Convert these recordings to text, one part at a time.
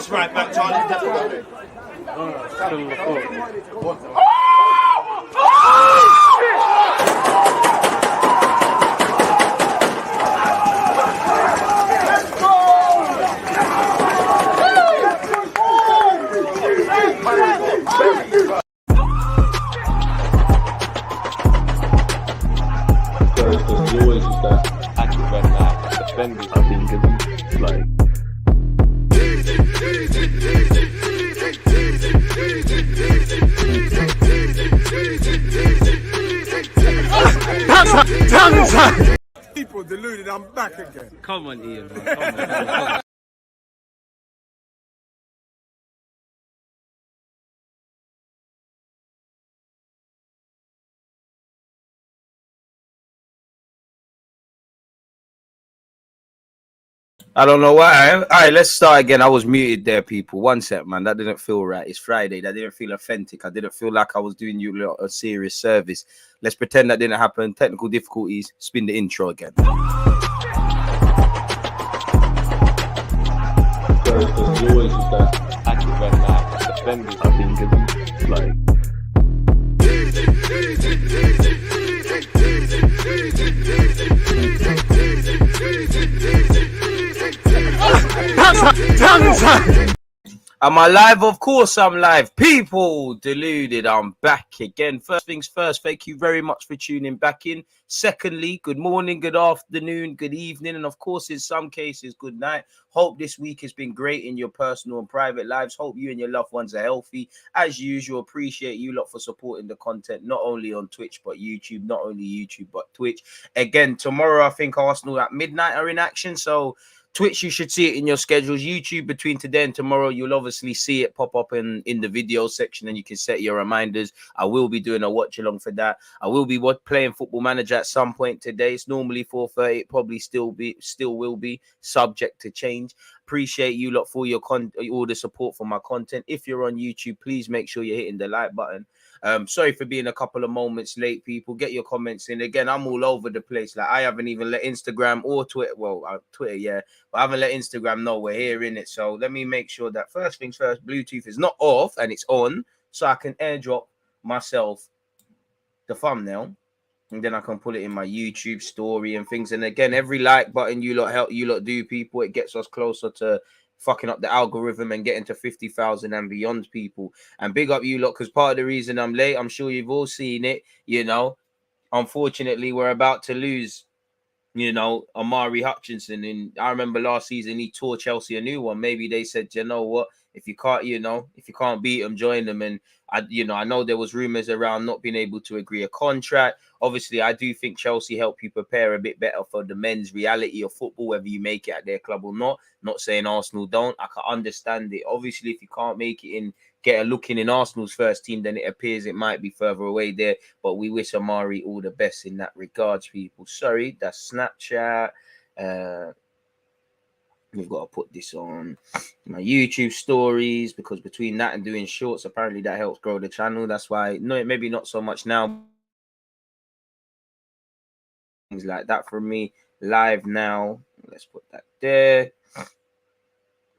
That's right, Matt Charlie. That's right. Because you always use that active red light defending. I think it's like. People deluded, I'm back again. Come on, Ian, man. Come on. I don't know why. All right, let's start again. I was muted there, people. One sec, man. That didn't feel right. It's Friday. That didn't feel authentic. I didn't feel like I was doing you a serious service. Let's pretend that didn't happen. Technical difficulties. Spin the intro again. Because you always use that active red light defending. I think it's like. Am I live? Of course I'm live. People, deluded, I'm back again. First things first, thank you very much for tuning back in. Secondly, good morning, good afternoon, good evening, and of course, in some cases, good night. Hope this week has been great in your personal and private lives. Hope you and your loved ones are healthy. As usual, appreciate you lot for supporting the content, not only on Twitch, but YouTube, not only YouTube, but Twitch. Again, tomorrow, I think Arsenal at midnight are in action, so Twitch, you should see it in your schedules. YouTube, between today and tomorrow, you'll obviously see it pop up in the video section, and you can set your reminders. I will be doing a watch along for that. I will be playing Football Manager at some point today. It's normally 4:30. It probably still will be subject to change. Appreciate you lot for your all the support for my content. If you're on YouTube, please make sure you're hitting the like button. Sorry for being a couple of moments late, people. Get your comments in. Again, I'm all over the place. Like, I haven't even let Instagram or Twitter, Twitter, yeah, but I haven't let Instagram know we're here in it. So let me make sure that first things first, Bluetooth is not off and it's on, so I can airdrop myself the thumbnail, and then I can put it in my YouTube story and things. And again, every like button you lot do, people, it gets us closer to fucking up the algorithm and getting to 50,000 and beyond, people. And big up you lot, because part of the reason I'm late, I'm sure you've all seen it, you know, unfortunately we're about to lose, you know, Omari Hutchinson. And I remember last season he tore Chelsea a new one. Maybe they said, you know what, if you can't beat them, join them. And I know there was rumors around not being able to agree a contract. Obviously, I do think Chelsea help you prepare a bit better for the men's reality of football, whether you make it at their club or not. Not saying Arsenal don't. I can understand it. Obviously, if you can't make it in, get a look in Arsenal's first team, then it appears it might be further away there. But we wish Omari all the best in that regards, people. Sorry, that's Snapchat. We've got to put this on my YouTube stories, because between that and doing shorts, apparently that helps grow the channel. That's why, no, maybe not so much now. Things like that for me. Live now. Let's put that there.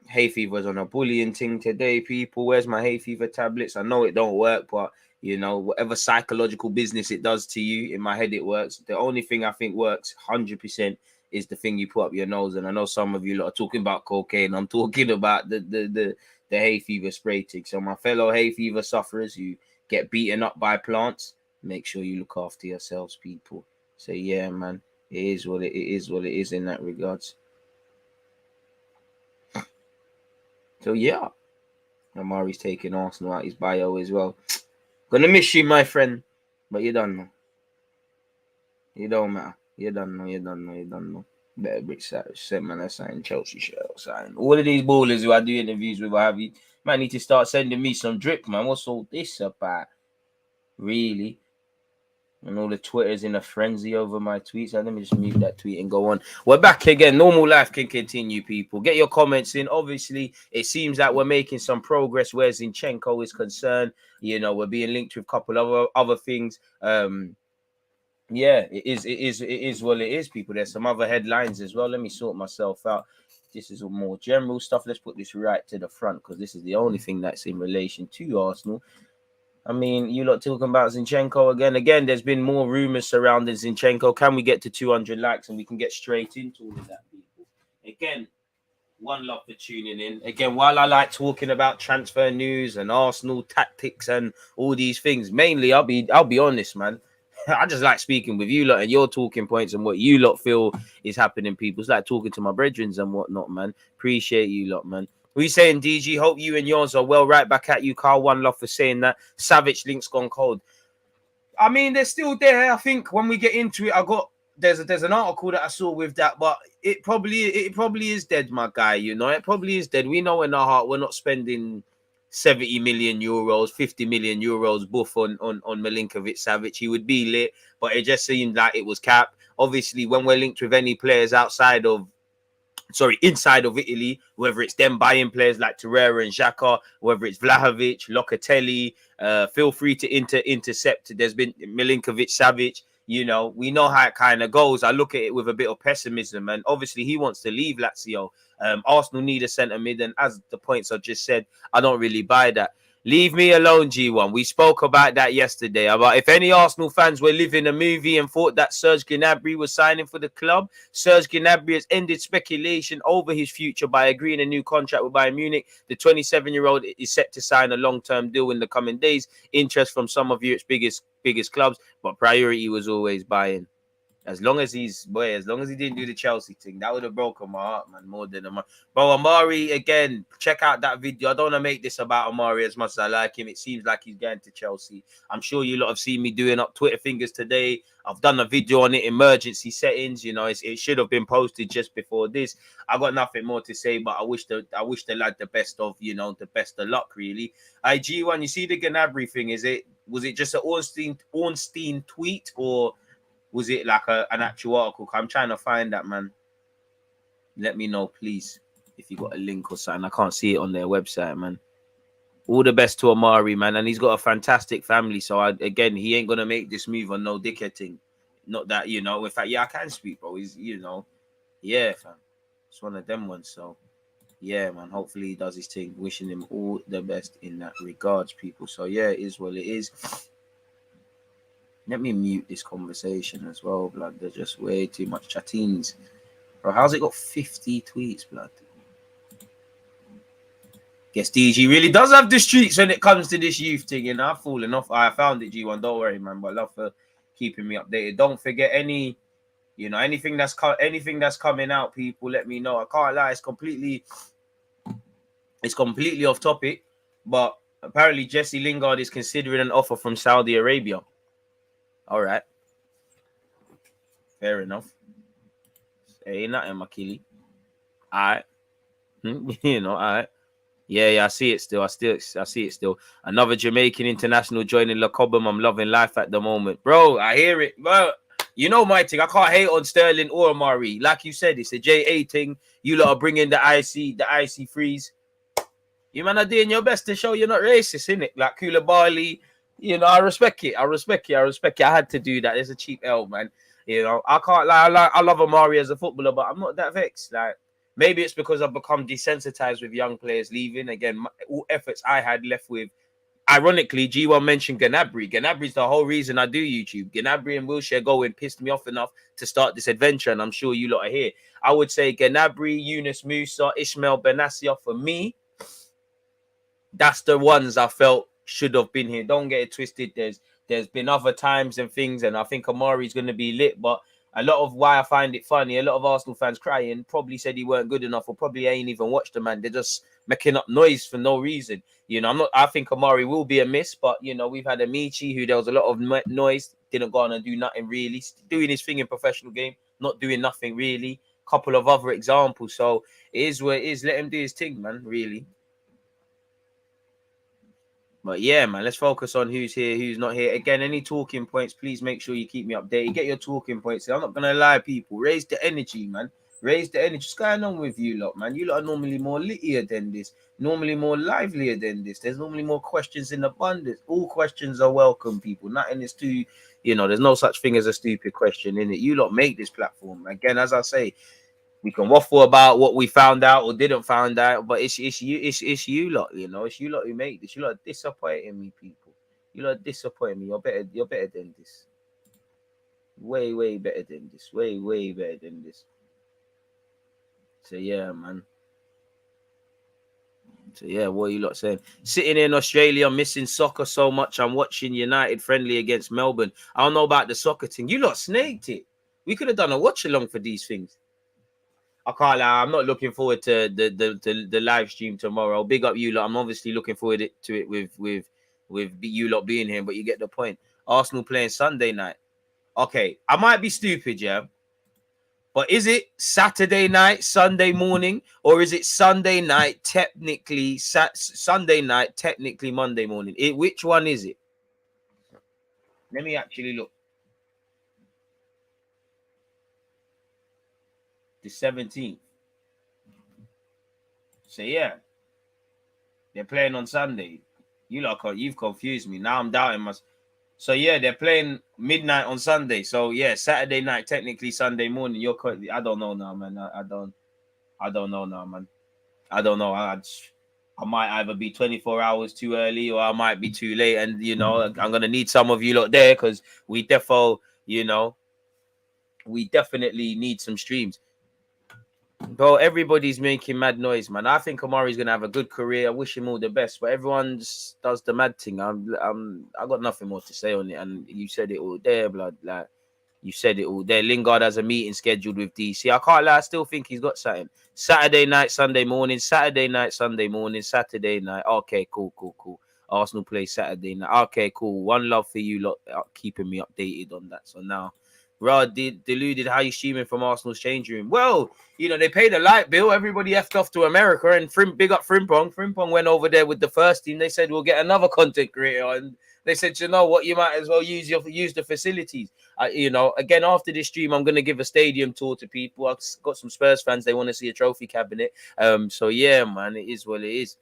Hay fever's on a bullying thing today, people. Where's my hay fever tablets? I know it don't work, but you know, whatever psychological business it does to you, in my head it works. The only thing I think works 100% is the thing you put up your nose. And I know some of you lot are talking about cocaine. I'm talking about the hay fever spray thing. So my fellow hay fever sufferers who get beaten up by plants, make sure you look after yourselves, people. So yeah, man, it is what it is in that regards. So yeah, Amari's taking Arsenal out his bio as well. Gonna miss you, my friend, but you don't know. You don't matter. You don't know. Better brick send man a sign Chelsea shirt sign. All of these ballers who I do interviews with, have you might need to start sending me some drip, man. What's all this about? Really? And all the Twitters in a frenzy over my tweets. And let me just mute that tweet and go on. We're back again. Normal life can continue, people. Get your comments in. Obviously, it seems like we're making some progress where Zinchenko is concerned. You know, we're being linked with a couple of other things. Yeah, it is what it is, people. There's some other headlines as well. Let me sort myself out. this is all more general stuff. Let's put this right to the front because this is the only thing that's in relation to Arsenal. I mean, you lot talking about Zinchenko again. Again, there's been more rumors surrounding Zinchenko. Can we get to 200 likes and we can get straight into all of that, people? Again, one love for tuning in. Again, while I like talking about transfer news and Arsenal tactics and all these things, mainly I'll be honest, man. I just like speaking with you lot and your talking points and what you lot feel is happening, people. It's like talking to my brethren and whatnot, man. Appreciate you lot, man. We saying, DG, hope you and yours are well. Right back at you, Carl. One love for saying that. Savage link's gone cold. I mean, they're still there. I think when we get into it, there's an article that I saw with that, but it probably is dead, my guy. You know, it probably is dead. We know in our heart we're not spending 70 million euros, 50 million euros buff on Milinkovic Savic. He would be lit, but it just seemed like it was cap. Obviously, when we're linked with any players inside of Italy, whether it's them buying players like Torreira and Xhaka, whether it's Vlahovic, Locatelli, feel free to intercept. There's been Milinkovic Savic. You know, we know how it kind of goes. I look at it with a bit of pessimism, and obviously he wants to leave Lazio. Arsenal need a centre mid, and as the points I just said, I don't really buy that. Leave me alone, G1. We spoke about that yesterday. About if any Arsenal fans were living a movie and thought that Serge Gnabry was signing for the club, Serge Gnabry has ended speculation over his future by agreeing a new contract with Bayern Munich. The 27-year-old is set to sign a long-term deal in the coming days. Interest from some of Europe's biggest clubs, but priority was always Bayern. As long as he didn't do the Chelsea thing, that would have broken my heart, man, more than Amari. Bro, Amari, again, check out that video. I don't want to make this about Amari as much as I like him. It seems like he's going to Chelsea. I'm sure you lot have seen me doing up Twitter fingers today. I've done a video on it, emergency settings. You know, it should have been posted just before this. I got nothing more to say, but I wish the lad the best of luck, really. IG1, you see the Gnabry thing, was it just an Ornstein tweet, or was it like an actual article? I'm trying to find that, man. Let me know, please, if you got a link or something. I can't see it on their website, man. All the best to Amari, man. And he's got a fantastic family. So, again, he ain't going to make this move on no dickhead thing. Not that, you know. In fact, yeah, I can speak, bro. He's, you know. Yeah, fam. It's one of them ones. So, yeah, man. Hopefully he does his thing. Wishing him all the best in that regards, people. So, yeah, it is what it is. Let me mute this conversation as well, blood. There's just way too much chattings. Bro, how's it got 50 tweets, blood? Guess DG really does have the streets when it comes to this youth thing, you know. I've fallen off. I found it, G1. Don't worry, man. But I love for keeping me updated. Don't forget anything that's coming out, people. Let me know. I can't lie. It's completely off topic. But apparently Jesse Lingard is considering an offer from Saudi Arabia. All right. Fair enough. Ain't nothing, Makili. All right. You know, all right. Yeah, I see it still. I see it still. Another Jamaican international joining La Cobham. I'm loving life at the moment. Bro, I hear it. Bro, you know my thing. I can't hate on Sterling or Amari. Like you said, it's a JA thing. You lot are bringing the icy freeze. You man are doing your best to show you're not racist, innit? Like Koulibaly. You know, I respect it. I had to do that. It's a cheap L, man. You know, I can't lie. I love Amari as a footballer, but I'm not that vexed. Like, maybe it's because I've become desensitized with young players leaving. Again, all efforts I had left with. Ironically, G1 mentioned Gnabry. Gnabry's the whole reason I do YouTube. Gnabry and Wilshere going pissed me off enough to start this adventure, and I'm sure you lot are here. I would say Gnabry, Yunus Musa, Ismail Benassia, for me, that's the ones I felt should have been here. Don't get it twisted. There's been other times and things, and I think Amari's going to be lit. But a lot of why I find it funny, a lot of Arsenal fans crying probably said he weren't good enough, or probably ain't even watched the man. They're just making up noise for no reason. You know, I think Amari will be a miss, but you know, we've had Amici who there was a lot of noise, didn't go on and do nothing really, doing his thing in professional game, not doing nothing really. Couple of other examples. So it is what it is. Let him do his thing, man. Really. But yeah, man, let's focus on who's here, who's not here. Again, any talking points, please make sure you keep me updated. Get your talking points. I'm not going to lie, people. Raise the energy, man. Raise the energy. What's going on with you lot, man? You lot are normally more littier than this. Normally more livelier than this. There's normally more questions in abundance. All questions are welcome, people. Nothing is too, you know, there's no such thing as a stupid question in it. You lot make this platform. Again, as I say, We can waffle about what we found out or didn't find out, but it's you lot, you know. It's you lot who make this. You lot are disappointing me, people. You lot are disappointing me. You're better than this. Way better than this. Way better than this. So yeah, man. So yeah, what are you lot saying? Sitting in Australia, missing soccer so much. I'm watching United friendly against Melbourne. I don't know about the soccer thing. You lot snaked it. We could have done a watch along for these things. I can't lie. I'm not looking forward to the live stream tomorrow. Big up you lot. I'm obviously looking forward to it with you lot being here, but you get the point. Arsenal playing Sunday night. Okay, I might be stupid, yeah. But is it Saturday night, Sunday morning, or is it Sunday night, technically Sunday night, technically Monday morning? Which one is it? Let me actually look. The 17th. So yeah, they're playing on Sunday. You've confused me. Now I'm doubting myself. So yeah, they're playing midnight on Sunday. So yeah, Saturday night, technically Sunday morning. I don't know now, man. I don't know now, man. I don't know. I might either be 24 hours too early or I might be too late. And you know, I'm gonna need some of you lot there because we definitely need some streams. Bro, everybody's making mad noise, man. I think Amari's gonna have a good career. I wish him all the best, but everyone just does the mad thing. I got nothing more to say on it, and you said it all there, blood. Like you said it all there. Lingard has a meeting scheduled with DC. I can't lie, I still think he's got something. Saturday night, Sunday morning. Saturday night, Sunday morning. Saturday night. Okay, cool. Arsenal play Saturday night. Okay, cool. One love for you lot, keeping me updated on that. So now, Rod deluded. How you streaming from Arsenal's changing room? Well, you know, they paid a light bill. Everybody effed off to America, and big up Frimpong. Frimpong went over there with the first team. They said, we'll get another content creator. And they said, you know what, you might as well use the facilities. You know, again, after this stream, I'm going to give a stadium tour to people. I've got some Spurs fans. They want to see a trophy cabinet. So, yeah, man, it is what it is.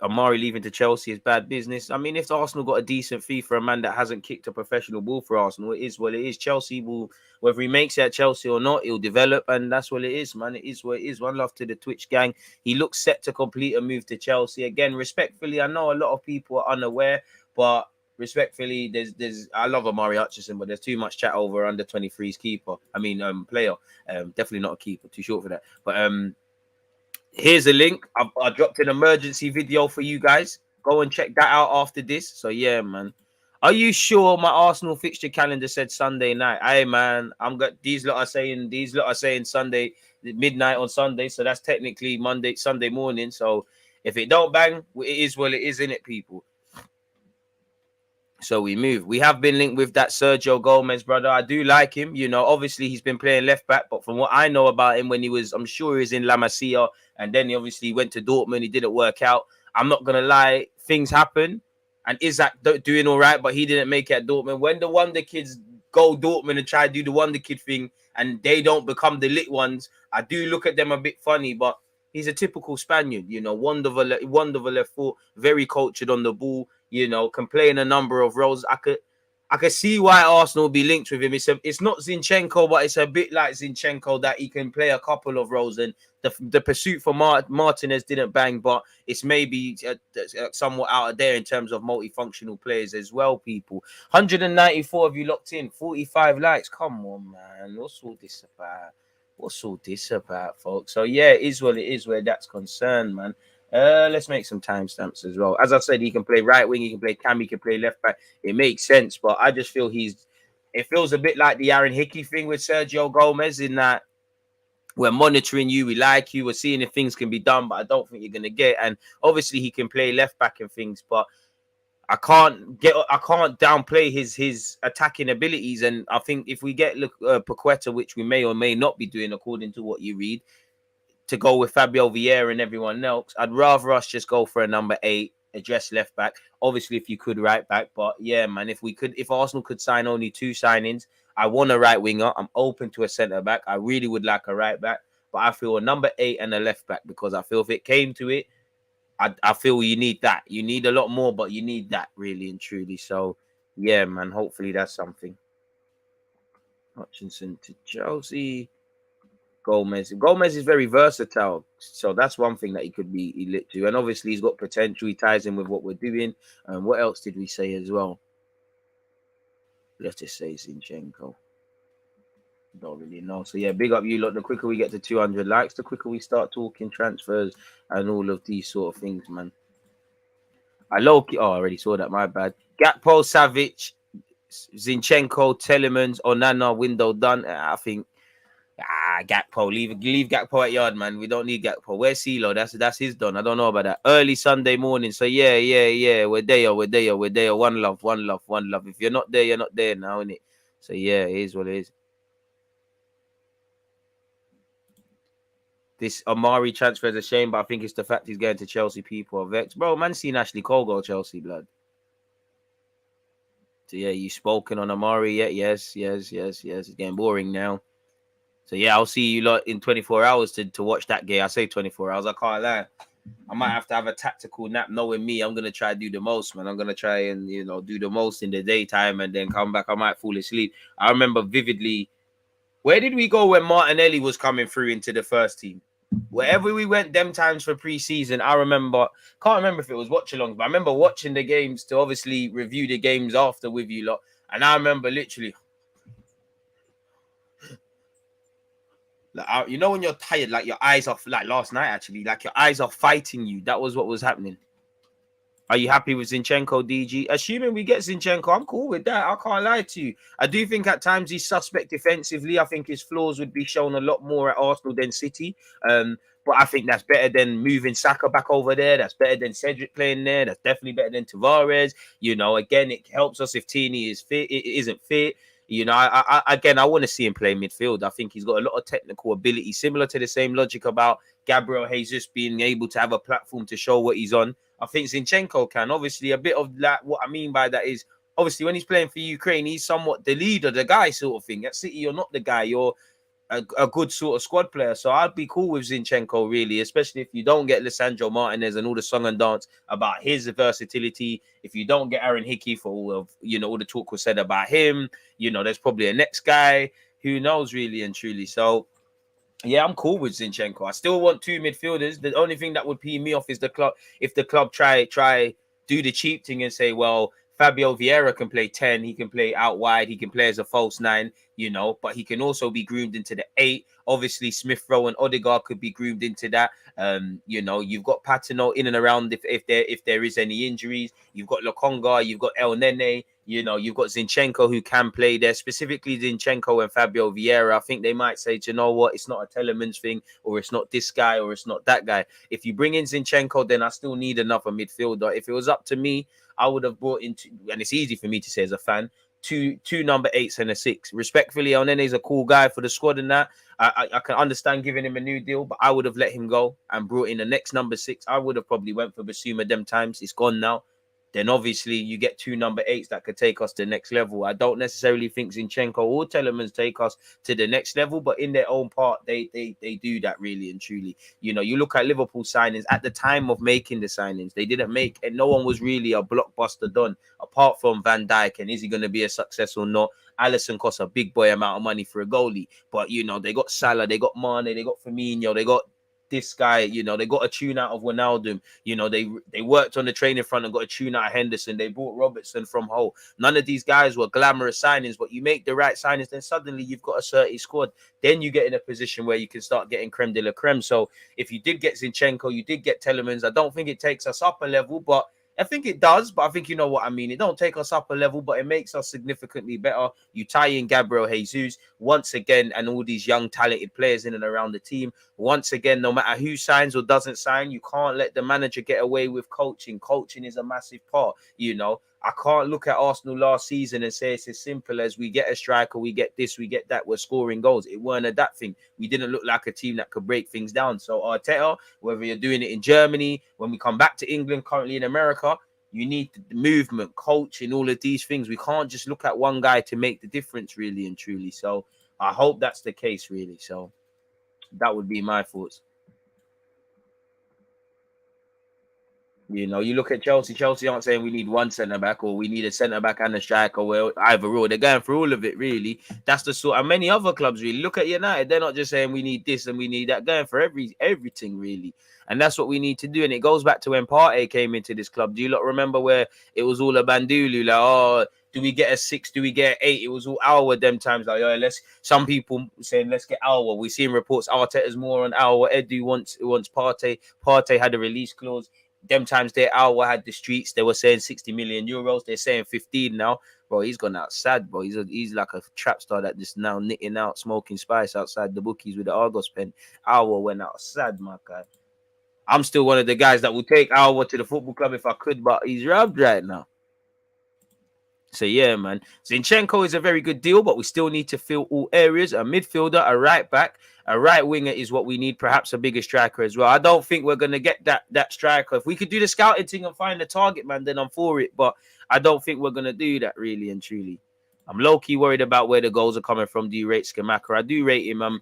Amari leaving to Chelsea is bad business. I mean, if Arsenal got a decent fee for a man that hasn't kicked a professional ball for Arsenal, it is what it is. Chelsea will, whether he makes it at Chelsea or not, he'll develop, and that's what it is, man. It is what it is. One love to the Twitch gang. He looks set to complete a move to Chelsea. Again, respectfully, I know a lot of people are unaware, but respectfully, there's I love Amari Hutchinson, but there's too much chat over under 23's keeper. I mean, player. Definitely not a keeper. Too short for that. But here's a link. I dropped an emergency video for you guys. Go and check that out after this. So yeah, man. Are you sure my Arsenal fixture calendar said Sunday night? Hey man, these lot are saying Sunday midnight on Sunday. So that's technically Sunday morning. So if it don't bang, it is what it is, innit, people. So we move. We have been linked with that Sergio Gomez brother. I do like him. You know, obviously he's been playing left back, but from what I know about him, when I'm sure he was in La Masia, and then he obviously went to Dortmund. He didn't work out. I'm not gonna lie, things happen, and Isaac doing all right, but he didn't make it at Dortmund. When the Wonder Kids go Dortmund and try to do the Wonder Kid thing, and they don't become the lit ones, I do look at them a bit funny, but he's a typical Spaniard, you know, wonderful left foot, very cultured on the ball, you know, can play in a number of roles. I could see why Arsenal will be linked with him. It's not Zinchenko, but it's a bit like Zinchenko that he can play a couple of roles. And the pursuit for Martinez didn't bang, but it's maybe somewhat out of there in terms of multifunctional players as well, people. 194 of you locked in, 45 likes. Come on, man. What's all this about, folks? So yeah, it is what it is where that's concerned, man. Let's make some timestamps as well. As I said, he can play right wing, he can play cam, he can play left back. It makes sense, but I just feel it feels a bit like the Aaron Hickey thing with Sergio Gomez, in that we're monitoring you, we like you, we're seeing if things can be done, but I don't think you're gonna get. And obviously he can play left back and things, but I can't downplay his attacking abilities. And I think if we get Paqueta, which we may or may not be doing according to what you read, to go with Fabio Vieira and everyone else, I'd rather us just go for a number 8, address left back. Obviously, if you could right back, but yeah, man, if Arsenal could sign only 2 signings, I want a right winger. I'm open to a centre back. I really would like a right back, but I feel a number 8 and a left back, because I feel if it came to it, I feel you need that. You need a lot more, but you need that really and truly. So yeah, man, hopefully that's something. Hutchinson to Chelsea. Gomez is very versatile, so that's one thing that he could be lit to. And obviously, he's got potential. He ties in with what we're doing. And what else did we say as well? Let's just say Zinchenko. Don't really know. So yeah, big up you lot. The quicker we get to 200 likes, the quicker we start talking transfers and all of these sort of things, man. I I already saw that. My bad. Gakpo, Savic, Zinchenko, Telemans, Onana, window done. I think Gakpo, leave Gakpo at yard, man. We don't need Gakpo. Where's CeeLo? That's his done. I don't know about that. Early Sunday morning. So yeah. We're there. One love. If you're not there, you're not there now, innit? So yeah, it is what it is. This Amari transfer is a shame, but I think it's the fact he's going to Chelsea. People are vexed. Bro, man, seen Ashley Cole go Chelsea, blood. So yeah, you spoken on Amari yet? Yes. It's getting boring now. So yeah, I'll see you lot in 24 hours to watch that game. I say 24 hours. I can't lie. I might have to have a tactical nap. Knowing me, I'm gonna try to do the most, man. I'm gonna try and do the most in the daytime and then come back. I might fall asleep. I remember vividly. Where did we go when Martinelli was coming through into the first team? Wherever we went them times for pre-season, I remember, can't remember if it was watch-alongs, but I remember watching the games to obviously review the games after with you lot. And I remember literally, like, when you're tired, like your eyes are, like last night actually, like your eyes are fighting you. That was what was happening. Are you happy with Zinchenko, DG? Assuming we get Zinchenko, I'm cool with that. I can't lie to you. I do think at times he's suspect defensively. I think his flaws would be shown a lot more at Arsenal than City. But I think that's better than moving Saka back over there. That's better than Cedric playing there. That's definitely better than Tavares. Again, it helps us if Tierney is fit. It isn't fit. I want to see him play midfield. I think he's got a lot of technical ability, similar to the same logic about Gabriel Jesus being able to have a platform to show what he's on. I think Zinchenko can. Obviously, a bit of that. What I mean by that is, obviously, when he's playing for Ukraine, he's somewhat the leader, the guy sort of thing. At City, you're not the guy. You're a good sort of squad player. So I'd be cool with Zinchenko, really, especially if you don't get Lisandro Martinez and all the song and dance about his versatility. If you don't get Aaron Hickey for all of, all the talk was said about him, there's probably a next guy. Who knows, really and truly. So yeah, I'm cool with Zinchenko. I still want two midfielders. The only thing that would pee me off is the club. If the club try do the cheap thing and say, well, Fabio Vieira can play 10, he can play out wide, he can play as a false 9, but he can also be groomed into the 8. Obviously, Smith Rowe and Odegaard could be groomed into that. You've got Patino in and around if there is any injuries. You've got Lokonga, you've got El Nene. You've got Zinchenko who can play there, specifically Zinchenko and Fabio Vieira. I think they might say, do you know what? It's not a Telemans thing, or it's not this guy, or it's not that guy. If you bring in Zinchenko, then I still need another midfielder. If it was up to me, I would have brought in, and it's easy for me to say as a fan, two number 8s and a 6. Respectfully, El Nene's a cool guy for the squad and that. I can understand giving him a new deal, but I would have let him go and brought in the next number 6. I would have probably went for Basuma them times. It's gone now. Then obviously you get two number 8s that could take us to the next level. I don't necessarily think Zinchenko or Telemans take us to the next level, but in their own part, they do that really and truly. You look at Liverpool signings at the time of making the signings, they didn't make, and no one was really a blockbuster done apart from Van Dijk. And is he going to be a success or not? Alisson costs a big boy amount of money for a goalie, but they got Salah, they got Mane, they got Firmino, they got this guy, they got a tune out of Wijnaldum. They worked on the training front and got a tune out of Henderson. They bought Robertson from Hull. None of these guys were glamorous signings, but you make the right signings, then suddenly you've got a 30 squad. Then you get in a position where you can start getting creme de la creme. So if you did get Zinchenko, you did get Telemans, I don't think it takes us up a level, but I think it does, but I think you know what I mean. It don't take us up a level, but it makes us significantly better. You tie in Gabriel Jesus once again, and all these young talented players in and around the team. Once again, no matter who signs or doesn't sign, you can't let the manager get away with coaching. Coaching is a massive part, I can't look at Arsenal last season and say it's as simple as we get a striker, we get this, we get that, we're scoring goals. It weren't a that thing. We didn't look like a team that could break things down. So Arteta, whether you're doing it in Germany, when we come back to England, currently in America, you need the movement, coaching, all of these things. We can't just look at one guy to make the difference, really and truly. So I hope that's the case, really. So that would be my thoughts. You know, you look at Chelsea. Chelsea aren't saying we need one centre back or we need a centre back and a striker. Well, either or, they're going for all of it. Really, that's the sort. And many other clubs really look at United. They're not just saying we need this and we need that. Going for everything really, and that's what we need to do. And it goes back to when Partey came into this club. Do you lot remember where it was all a bandulu? Like, oh, do we get a 6? Do we get an 8? It was all our them times. Like, oh, let's. Some people saying let's get our. We're seeing reports Arteta's more on our. Edu wants Partey. Partey had a release clause. Them times their hour had the streets. They were saying 60 million euros. They're saying 15 now. Bro, he's gone outside, bro. He's like a trap star that just now knitting out, smoking spice outside the bookies with the Argos pen. Hour went outside, my guy. I'm still one of the guys that will take Hour to the football club if I could, but he's robbed right now. So, yeah, man. Zinchenko is a very good deal, but we still need to fill all areas. A midfielder, a right back, a right winger is what we need. Perhaps a bigger striker as well. I don't think we're going to get that striker. If we could do the scouting thing and find the target, man, then I'm for it. But I don't think we're going to do that, really and truly. I'm low-key worried about where the goals are coming from. Do you rate Skamaka? I do rate him.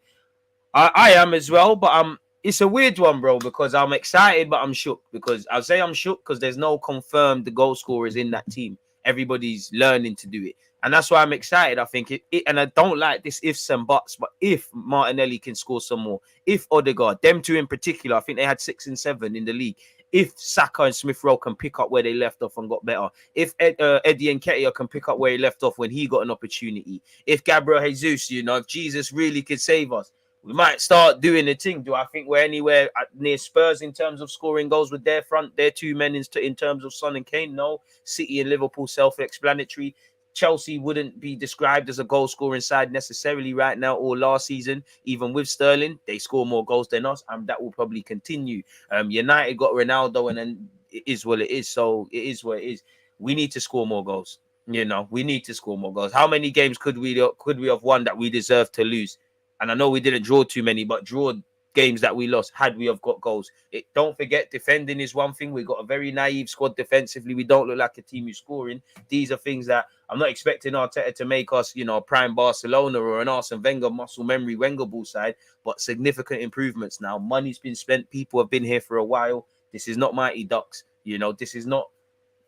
I am as well, but it's a weird one, bro, because I'm excited, but I'm shook. Because I'll say I'm shook because there's no confirmed goal scorers in that team. Everybody's learning to do it. And that's why I'm excited. I think and I don't like this ifs and buts, but if Martinelli can score some more, if Odegaard, them two in particular, I think they had 6 and 7 in the league. If Saka and Smith Rowe can pick up where they left off and got better, if Eddie Nketiah can pick up where he left off when he got an opportunity, if Gabriel Jesus, if Jesus really could save us, we might start doing the thing. Do I think we're anywhere near Spurs in terms of scoring goals with their two men in terms of Son and Kane? No. City and Liverpool, self-explanatory. Chelsea wouldn't be described as a goal-scoring side necessarily right now or last season. Even with Sterling, they score more goals than us, and that will probably continue. United got Ronaldo, and then it is what it is. So it is what it is. We need to score more goals. We need to score more goals. How many games could we have won that we deserve to lose? And I know we didn't draw too many, but draw games that we lost had we have got goals. Don't forget, defending is one thing. We got a very naive squad defensively. We don't look like a team who's scoring. These are things that I'm not expecting Arteta to make us, prime Barcelona or an Arsene Wenger muscle memory Wenger ball side, but significant improvements now. Money's been spent. People have been here for a while. This is not Mighty Ducks. This is not.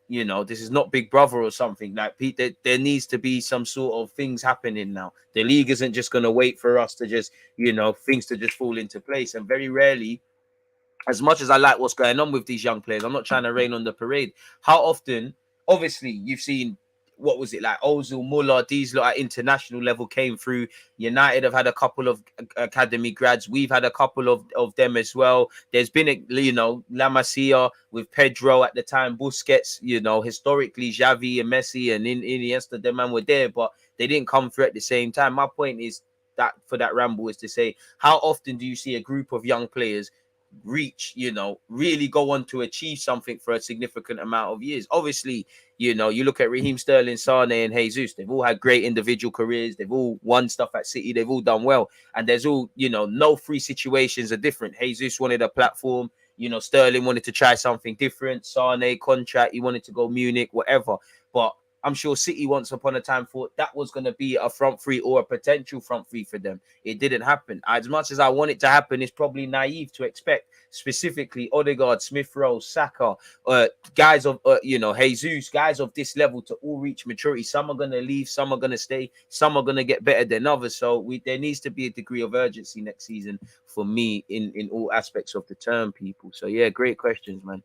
This is not Big Brother or something. Like, Pete, there needs to be some sort of things happening now. The league isn't just going to wait for us to just, things to just fall into place. And very rarely, as much as I like what's going on with these young players, I'm not trying to rain on the parade. How often, obviously, you've seen, what was it, like Ozil, Muller, these at international level came through. United have had a couple of academy grads. We've had a couple of them as well. There's been, La Masia with Pedro at the time, Busquets, historically Xavi and Messi and Iniesta, them man were there, but they didn't come through at the same time. My point is that for that ramble is to say, how often do you see a group of young players reach, really go on to achieve something for a significant amount of years? Obviously, you look at Raheem Sterling, Sane and Jesus, they've all had great individual careers. They've all won stuff at City. They've all done well. And there's all, no free situations are different. Jesus wanted a platform. Sterling wanted to try something different. Sane, contract. He wanted to go Munich, whatever. But I'm sure City once upon a time thought that was going to be a front three or a potential front three for them. It didn't happen. As much as I want it to happen, it's probably naive to expect specifically Odegaard, Smith Rowe, Saka, guys of, Jesus, guys of this level to all reach maturity. Some are going to leave, some are going to stay, some are going to get better than others. So there needs to be a degree of urgency next season for me in all aspects of the term, people. So, yeah, great questions, man.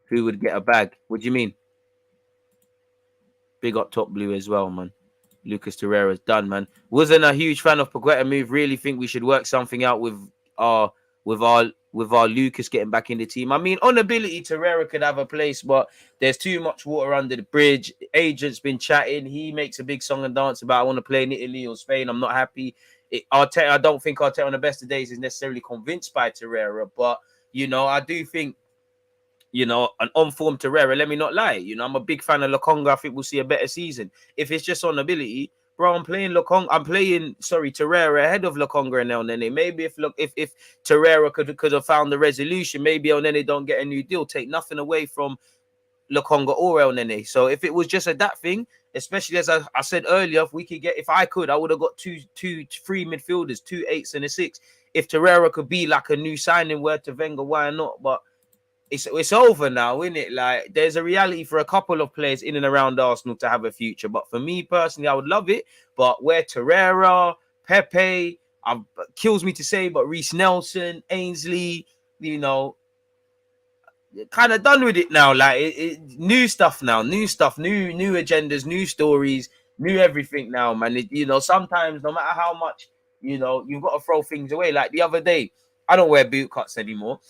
Who would get a bag? What do you mean? Big up Top Blue as well, man. Lucas Torreira's done, man. Wasn't a huge fan of Paqueta move. Really think we should work something out with our Lucas getting back in the team. I mean, on ability, Torreira could have a place, but there's too much water under the bridge. Agent's been chatting. He makes a big song and dance about I want to play in Italy or Spain. I'm not happy. I don't think Arteta on the best of days is necessarily convinced by Torreira, but I do think. An on-form Torreira, let me not lie. I'm a big fan of Lokonga. I think we'll see a better season. If it's just on ability, bro, I'm playing Torreira ahead of Lokonga and El Nene. Maybe if Torreira could have found the resolution, maybe El Nene don't get a new deal. Take nothing away from Lokonga or El Nene. So if it was just that thing, especially as I said earlier, I would have got three midfielders, 2 8s and a 6. If Torreira could be like a new signing word to Wenger, why not? But it's over now, isn't it? Like, there's a reality for a couple of players in and around Arsenal to have a future. But for me personally, I would love it. But where Torreira, Pepe, kills me to say, but Reece Nelson, Ainsley, you know, kind of done with it now. Like, new stuff now, new agendas, new stories, new everything now, man. You know, sometimes no matter how much, you know, you've got to throw things away. Like the other day, I don't wear boot cuts anymore.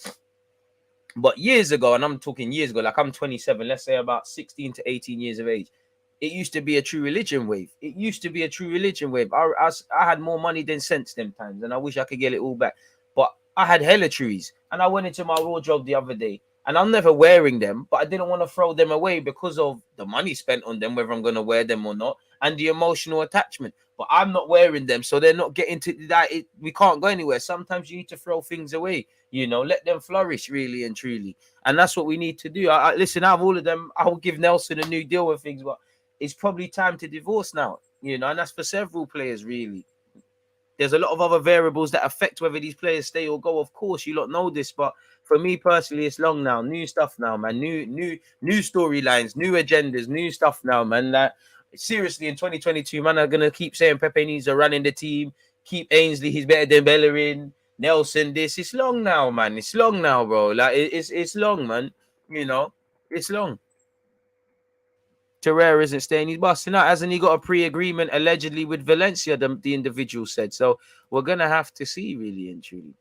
But years ago, and I'm talking years ago, like I'm 27, let's say about 16 to 18 years of age, it used to be a true religion wave. It used to be a true religion wave. I had more money than sense them times, and I wish I could get it all back. But I had hella trees, and I went into my wardrobe the other day, and I'm never wearing them, but I didn't want to throw them away because of the money spent on them, whether I'm going to wear them or not, and the emotional attachment. But I'm not wearing them, so they're not getting to that. We can't go anywhere. Sometimes you need to throw things away, you know, let them flourish really and truly. And that's what we need to do. Listen, out of all of them, I will give Nelson a new deal with things, but it's probably time to divorce now, you know, and that's for several players, really. There's a lot of other variables that affect whether these players stay or go. Of course, you lot know this, but for me personally, it's long now. New stuff now, man. New storylines, new agendas, new stuff now, man. Like, seriously, in 2022, man, I'm gonna keep saying Pepe needs to run in the team. Keep Ainsley, he's better than Bellerin. Nelson, this. It's long now, man. It's long now, bro. Like, it's long, man. You know, it's long. Torreira isn't staying. He's busting out. Hasn't he got a pre-agreement allegedly with Valencia, the individual said. So we're going to have to see, really and truly.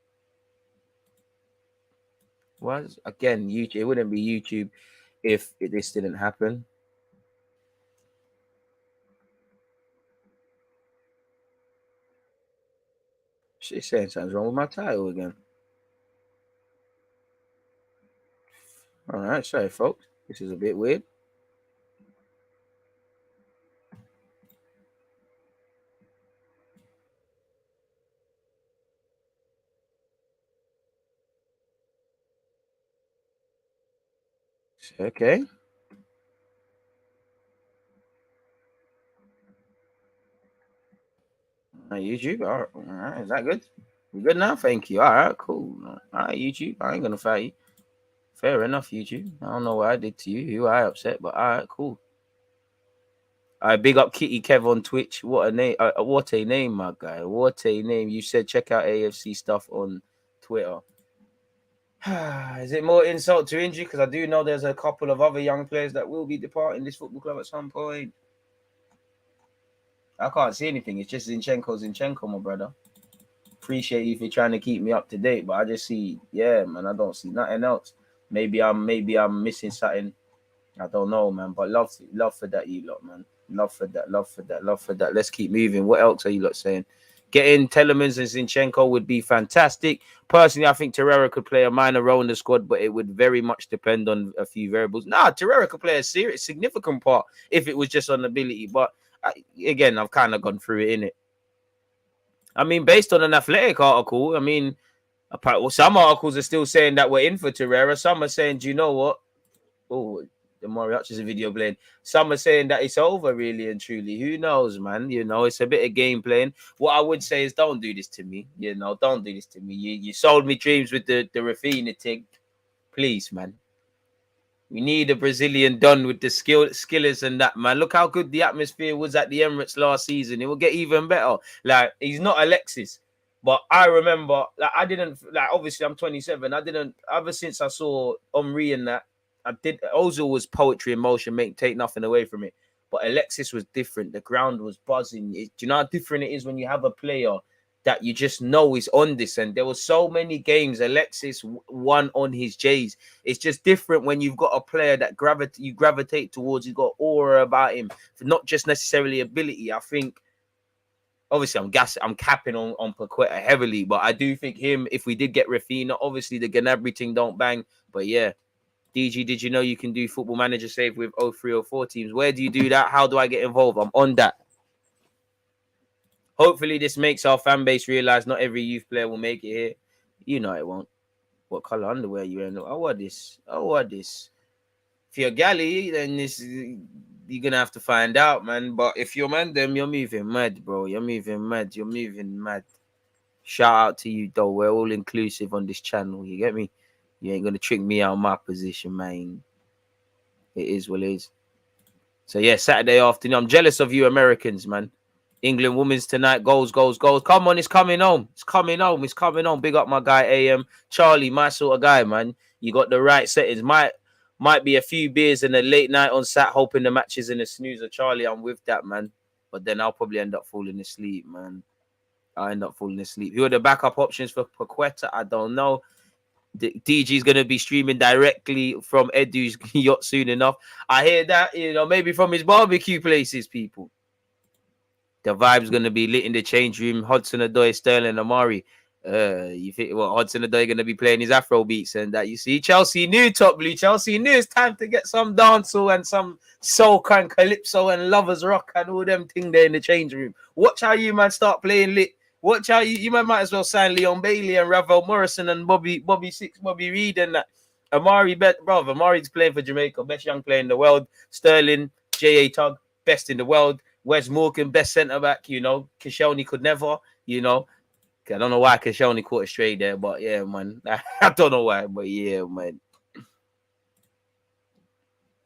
Was again, YouTube. It wouldn't be YouTube if this didn't happen. She's saying something's wrong with my title again. All right, sorry, folks. This is a bit weird. Okay. YouTube. All right. Is that good? You good now? Thank you. All right, cool. All right, YouTube. I ain't going to fight you. Fair enough, YouTube. I don't know what I did to you. Who I upset, but all right, cool. I big up Kitty Kev on Twitch. What a name! What a name, my guy! What a name! You said check out AFC stuff on Twitter. Is it more insult to injury? Because I do know there's a couple of other young players that will be departing this football club at some point. I can't see anything. It's just Zinchenko, my brother. Appreciate you for trying to keep me up to date, but I just see, yeah, man. I don't see nothing else. Maybe I'm missing something. I don't know, man. But love for that, you lot, man. Love for that. Let's keep moving. What else are you lot saying? Getting Tielemans and Zinchenko would be fantastic. Personally, I think Torreira could play a minor role in the squad, but it would very much depend on a few variables. Torreira could play a significant part if it was just on ability. But again, I've kind of gone through it, innit? I mean, based on an Athletic article, I mean, some articles are still saying that we're in for Torreira. Some are saying, do you know what? Oh, the Maury Hutchinson video playing. Some are saying that it's over, really and truly. Who knows, man? You know, it's a bit of game playing. What I would say is, don't do this to me. You know, don't do this to me. You sold me dreams with the Rafinha thing. Please, man. We need a Brazilian done with the skillers and that, man. Look how good the atmosphere was at the Emirates last season. It will get even better. Like, he's not Alexis. But I remember, like, obviously I'm 27. Ever since I saw Omri and that, Ozil was poetry in motion, take nothing away from it. But Alexis was different. The ground was buzzing. Do you know how different it is when you have a player that you just know is on this? And there were so many games Alexis won on his J's. It's just different when you've got a player that you gravitate towards. He's got aura about him, not just necessarily ability. I think, obviously, I'm capping on Paqueta heavily, but I do think him, if we did get Rafinha, obviously the Gnabry thing don't bang. But yeah, DG, did you know you can do Football Manager save with 0304 teams? Where do you do that? How do I get involved? I'm on that. Hopefully this makes our fan base realize not every youth player will make it here. You know it won't. What color underwear you wearing? Oh, what this? If you're galley, then you're gonna have to find out, man. But if you're man, then you're moving mad, bro. You're moving mad. Shout out to you, though. We're all inclusive on this channel. You get me? You ain't gonna trick me out of my position, man. It is what it is. So yeah, Saturday afternoon. I'm jealous of you Americans, man. England women's tonight. Goals, goals, goals. Come on, it's coming home. It's coming home. It's coming home. Big up my guy AM. Charlie, my sort of guy, man. You got the right settings. Might be a few beers and a late night on Sat, hoping the match is in a snoozer. Charlie, I'm with that, man. But then I'll probably end up falling asleep, man. I'll end up falling asleep. Who are the backup options for Paqueta? I don't know. DG is going to be streaming directly from Edu's yacht soon enough. I hear that, maybe from his barbecue places, people. The vibe's going to be lit in the change room. Hudson-Odoi, Sterling, Amari. You think, Hudson-Odoi going to be playing his Afro beats and that. You see, Chelsea knew, Top Blue. Chelsea knew it's time to get some dancehall and some soca and calypso and lovers rock and all them thing there in the change room. Watch how you, man, start playing lit. Watch how you might as well sign Leon Bailey and Ravel Morrison and Bobby Reed and that. Amari's playing for Jamaica, best young player in the world. Sterling, J.A. Tug, best in the world. Wes Morgan, best centre back. Koscielny could never. I don't know why Koscielny caught a stray there, but yeah, man. I don't know why, but yeah, man.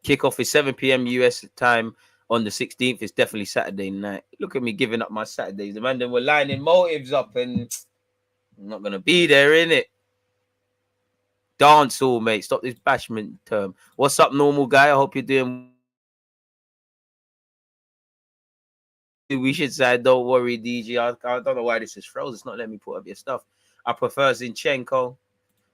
Kickoff is 7 p.m. US time. On the 16th, it's definitely Saturday night. Look at me giving up my Saturdays. The man then were lining motives up and I'm not going to be there, innit? Dancehall, mate. Stop this bashment term. What's up, normal guy? I hope you're doing. We should say, don't worry, DG. I don't know why this is frozen. It's not letting me put up your stuff. I prefer Zinchenko.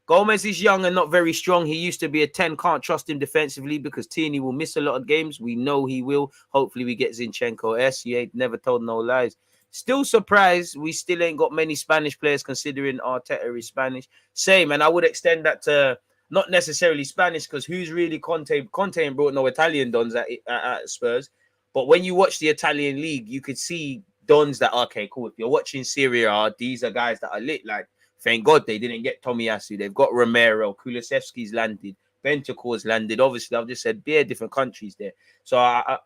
Gomez is young and not very strong. He used to be a 10. Can't trust him defensively because Tierney will miss a lot of games. We know he will. Hopefully we get Zinchenko S. You ain't never told no lies. Still surprised we still ain't got many Spanish players considering Arteta is Spanish. Same, and I would extend that to not necessarily Spanish because who's really Conte? Conte ain't brought no Italian dons at Spurs. But when you watch the Italian league, you could see dons that, okay, cool. If you're watching Serie A, these are guys that are lit. Like, thank God they didn't get Tomiyasu. They've got Romero. Kulusevski's landed. Bentancur's landed. Obviously, I've just said bare different countries there. So I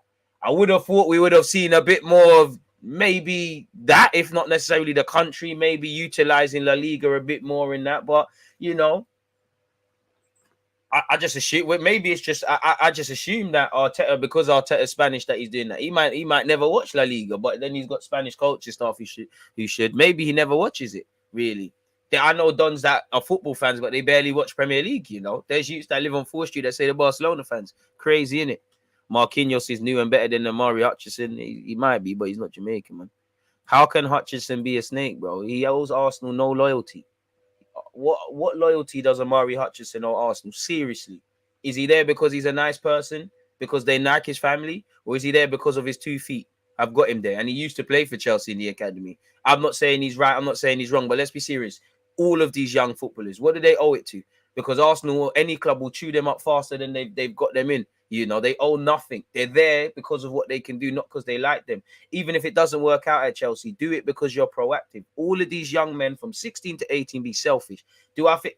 would have thought we would have seen a bit more of maybe that, if not necessarily the country, maybe utilizing La Liga a bit more in that. But, I just assume maybe it's just I just assume that Arteta, because Arteta's Spanish, that he's doing that. He might never watch La Liga, but then he's got Spanish coaching staff who should. Maybe he never watches it, really. I know dons that are football fans, but they barely watch Premier League, There's youths that live on 4th Street that say they're Barcelona fans. Crazy, innit? Marquinhos is new and better than Amari Hutchinson. He might be, but he's not Jamaican, man. How can Hutchinson be a snake, bro? He owes Arsenal no loyalty. What loyalty does Amari Hutchinson owe Arsenal? Seriously. Is he there because he's a nice person? Because they like his family? Or is he there because of his 2 feet? I've got him there. And he used to play for Chelsea in the academy. I'm not saying he's right. I'm not saying he's wrong. But let's be serious. All of these young footballers, what do they owe it to? Because Arsenal or any club will chew them up faster than they've got them in. They owe nothing. They're there because of what they can do, not because they like them. Even if it doesn't work out at Chelsea, do it because you're proactive. All of these young men from 16 to 18 be selfish.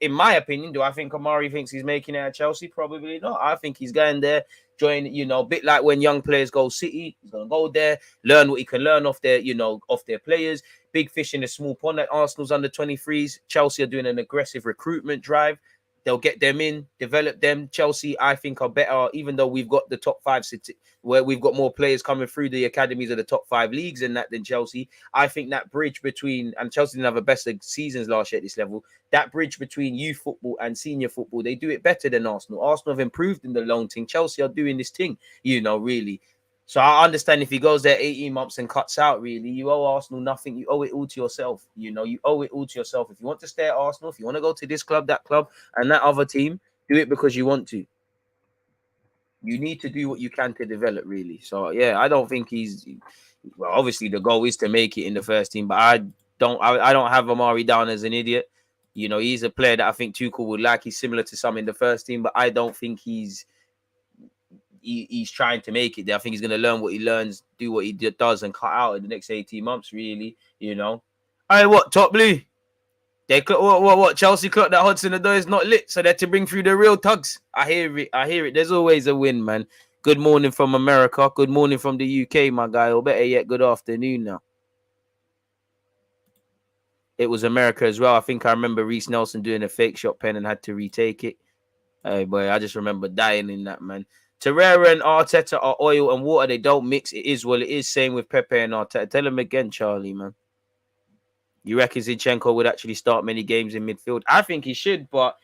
In my opinion, do I think Amari thinks he's making it at Chelsea? Probably not. I think he's going there, join, a bit like when young players go City. He's going to go there, learn what he can learn off their players. Big fish in a small pond at Arsenal's under 23s. Chelsea are doing an aggressive recruitment drive. They'll get them in, develop them. Chelsea, I think, are better, even though we've got the top 5 city, where we've got more players coming through the academies of the top 5 leagues than Chelsea. I think that bridge between, and Chelsea didn't have a best seasons last year at this level, that bridge between youth football and senior football, they do it better than Arsenal. Arsenal have improved in the loan thing. Chelsea are doing this thing, really. So I understand if he goes there 18 months and cuts out, really, you owe Arsenal nothing. You owe it all to yourself. You owe it all to yourself. If you want to stay at Arsenal, if you want to go to this club, that club, and that other team, do it because you want to. You need to do what you can to develop, really. So, yeah, I don't think well, obviously the goal is to make it in the first team, but I don't have Amari down as an idiot. He's a player that I think Tuchel would like. He's similar to some in the first team, but I don't think he's trying to make it there. I think he's going to learn what he learns, do what he does, and cut out in the next 18 months, really, All right, what, Top Blue? They what Chelsea clock that Hudson-Odoi is not lit, so they're to bring through the real tugs. I hear it. There's always a win, man. Good morning from America. Good morning from the UK, my guy. Or better yet, good afternoon now. It was America as well. I think I remember Reece Nelson doing a fake shot pen and had to retake it. Hey, boy, I just remember dying in that, man. Torreira and Arteta are oil and water. They don't mix. It is what it is. Same with Pepe and Arteta. Tell him again, Charlie, man. You reckon Zinchenko would actually start many games in midfield? I think he should, but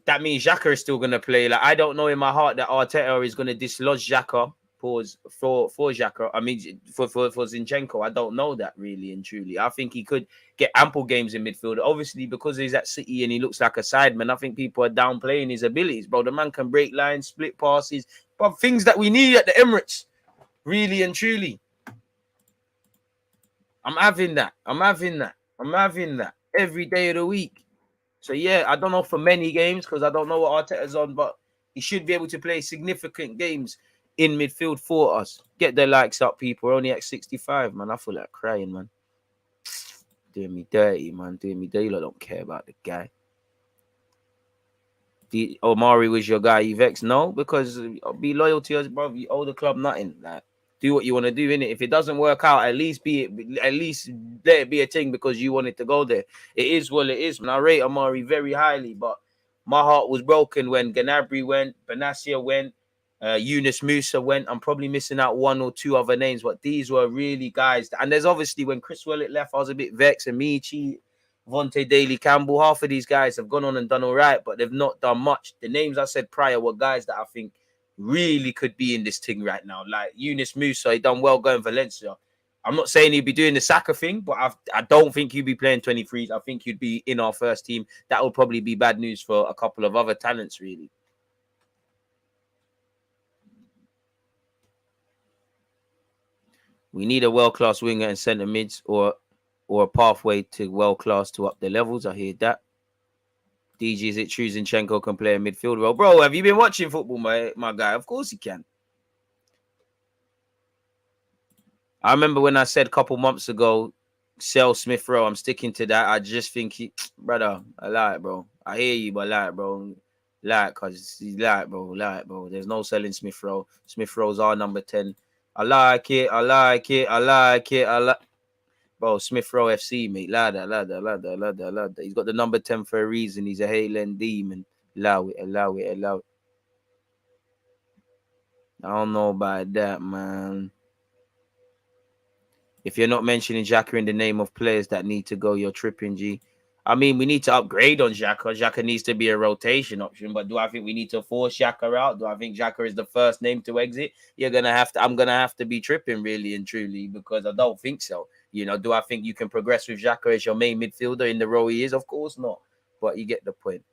that means Xhaka is still going to play. Like, I don't know in my heart that Arteta is going to dislodge Xhaka. Pause for Xhaka. I mean, for Zinchenko, I don't know that really and truly. I think he could get ample games in midfield. Obviously, because he's at City and he looks like a sideman, I think people are downplaying his abilities, bro. The man can break lines, split passes, but things that we need at the Emirates, really and truly. I'm having that. I'm having that. I'm having that every day of the week. So, yeah, I don't know for many games because I don't know what Arteta's on, but he should be able to play significant games in midfield for us. Get the likes up, people. We're only at 65, man. I feel like crying, man. Doing me dirty, man. Doing me dirty. I don't care about the guy. Omari was your guy, you vex? No, because be loyal to us, bro. You owe the club nothing. Like, do what you want to do, innit? If it doesn't work out, at least let it be a thing because you wanted to go there. It is what it is, man. I rate Omari very highly, but my heart was broken when Gnabry went, Benassia went, Yunus Musa went. I'm probably missing out one or two other names, but these were really guys. And there's obviously when Chris Willett left, I was a bit vexed. Amici, Vontae Daly, Campbell, half of these guys have gone on and done all right, but they've not done much. The names I said prior were guys that I think really could be in this thing right now. Like Yunus Musa, he done well going Valencia. I'm not saying he'd be doing the Saka thing, but I don't think he'd be playing 23s. I think he'd be in our first team. That would probably be bad news for a couple of other talents, really. We need a world-class winger and centre mids or a pathway to world-class to up the levels. I hear that. DG, is it true Zinchenko can play a midfield role? Bro, have you been watching football, my guy? Of course he can. I remember when I said a couple months ago, sell Smith Rowe. I'm sticking to that. I just think brother, I lie, bro. I hear you, but lie, bro. Lie, cause he's lie, bro. Lie, bro. There's no selling Smith Rowe. Smith Rowe's our number 10. I like it. Bro, Smith Rowe FC, mate. Ladder. He's got the number 10 for a reason. He's a Haaland demon. Allow it. I don't know about that, man. If you're not mentioning Xhaka in the name of players that need to go, you're tripping, G. I mean, we need to upgrade on Xhaka. Xhaka needs to be a rotation option, but do I think we need to force Xhaka out? Do I think Xhaka is the first name to exit? I'm gonna have to be tripping, really and truly, because I don't think so. You know, do I think you can progress with Xhaka as your main midfielder in the role he is? Of course not. But you get the point.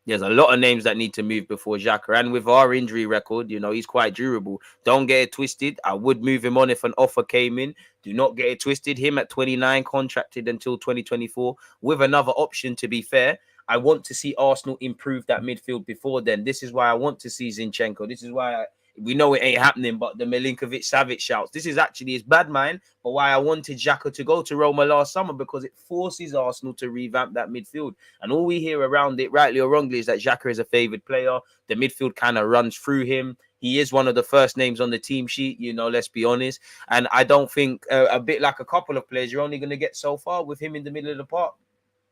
There's a lot of names that need to move before Xhaka. And with our injury record, you know, he's quite durable. Don't get it twisted. I would move him on if an offer came in. Do not get it twisted. Him at 29, contracted until 2024 with another option, to be fair. I want to see Arsenal improve that midfield before then. This is why I want to see Zinchenko. This is why we know it ain't happening, but the Milinkovic-Savic shouts. This is actually his bad mind, but why I wanted Xhaka to go to Roma last summer, because it forces Arsenal to revamp that midfield. And all we hear around it, rightly or wrongly, is that Xhaka is a favoured player. The midfield kind of runs through him. He is one of the first names on the team sheet, you know, let's be honest. And I don't think, a bit like a couple of players, you're only going to get so far with him in the middle of the park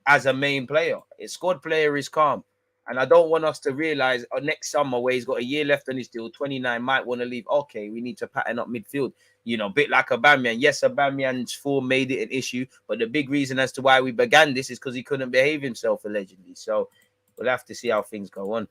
as a main player. A squad player is calm. And I don't want us to realize next summer, where he's got a year left on his deal, 29, might want to leave. Okay, we need to pattern up midfield. You know, a bit like Aubameyang. Yes, Aubameyang's form made it an issue, but the big reason as to why we began this is because he couldn't behave himself, allegedly. So we'll have to see how things go on.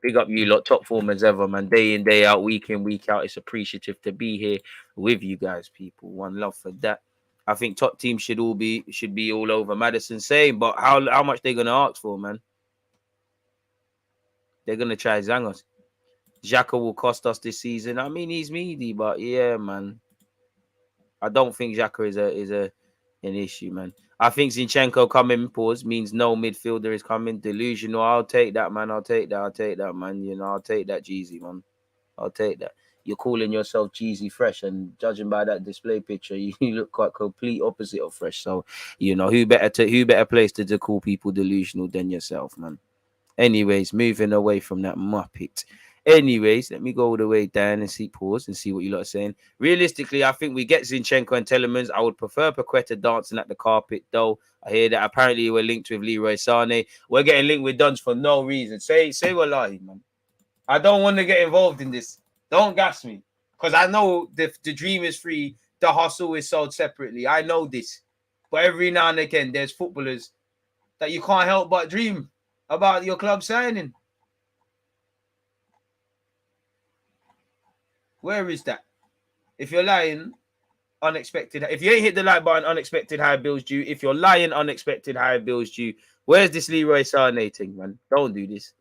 Big up you lot, top form as ever, man. Day in, day out, week in, week out. It's appreciative to be here with you guys, people. One love for that. I think top teams should be all over Madison saying, but how much they're gonna ask for, man? They're gonna try Zangos. Xhaka will cost us this season. I mean, he's meaty, but yeah, man. I don't think Xhaka is an issue, man. I think Zinchenko coming means no midfielder is coming. Delusional. I'll take that, man. I'll take that, man. You know, I'll take that, Jeezy, man. I'll take that. You're calling yourself Jeezy Fresh, and judging by that display picture, you look quite complete opposite of Fresh. So, you know, who better place to call people delusional than yourself, man? Anyways, moving away from that muppet. Anyways, let me go all the way down and see pause and see what you lot are saying. Realistically, I think we get Zinchenko and Telemans. I would prefer Paqueta dancing at the carpet, though. I hear that apparently we're linked with Leroy Sane. We're getting linked with Duns for no reason. Say wallahi, man. I don't want to get involved in this. Don't gas me. Because I know the dream is free. The hustle is sold separately. I know this. But every now and again, there's footballers that you can't help but dream about your club signing. Where is that? If you're lying, unexpected. If you ain't hit the like button, unexpected high bills due. If you're lying, unexpected high bills due. Where's this Leroy Sané thing, man? Don't do this.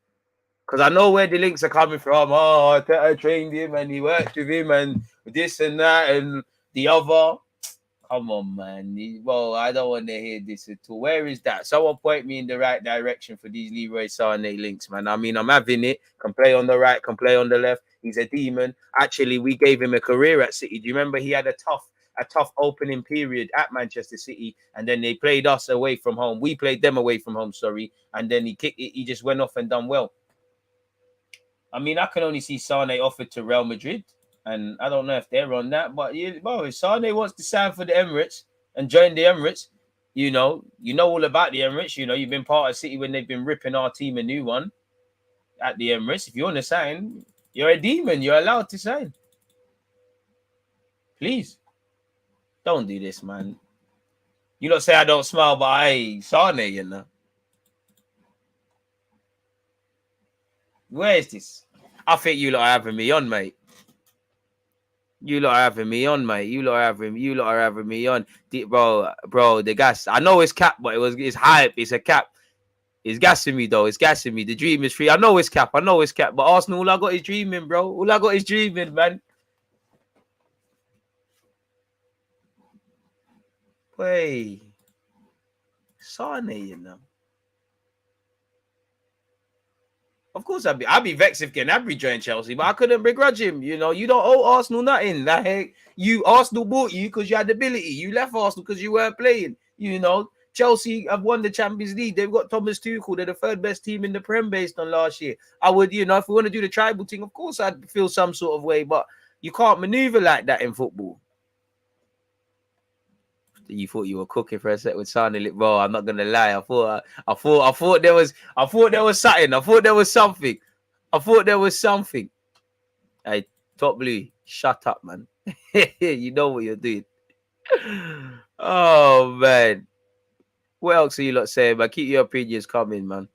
Because I know where the links are coming from. Oh, I trained him and he worked with him and this and that and the other. Come on, man. Well, I don't want to hear this at all. Where is that? Someone point me in the right direction for these Leroy Sané links, man. I mean, I'm having it. Can play on the right, can play on the left. He's a demon. Actually, we gave him a career at City. Do you remember he had a tough opening period at Manchester City, and then they played us away from home. We played them away from home, sorry. And then he just went off and done well. I mean, I can only see Sané offered to Real Madrid. And I don't know if they're on that, but if Sané wants to sign for the Emirates and join the Emirates, you know all about the Emirates. You know, you've been part of City when they've been ripping our team a new one at the Emirates. If you want to sign, you're a demon. You're allowed to sign. Please. Don't do this, man. You don't say I don't smile, but Sané, you know. Where is this? I think you lot are having me on, mate. You lot are having me on, mate. You lot are having me on. Bro, the gas. I know it's cap, but it's hype. It's a cap. It's gassing me, though. It's gassing me. The dream is free. I know it's cap. But Arsenal, all I got is dreaming, bro. All I got is dreaming, man. Wait. Sané, you know. Of course, I'd be vexed if Gnabry joined Chelsea, but I couldn't begrudge him. You know, you don't owe Arsenal nothing. Like, Arsenal bought you because you had ability. You left Arsenal because you weren't playing. You know, Chelsea have won the Champions League. They've got Thomas Tuchel. They're the third best team in the Prem based on last year. I would, you know, if we want to do the tribal thing, of course I'd feel some sort of way, but you can't maneuver like that in football. You thought you were cooking for a sec with Sané, bro. I'm not gonna lie. I thought there was something. I thought there was something. Hey, Top Blue, shut up, man. You know what you're doing. Oh man. What else are you lot saying, man? Keep your opinions coming, man.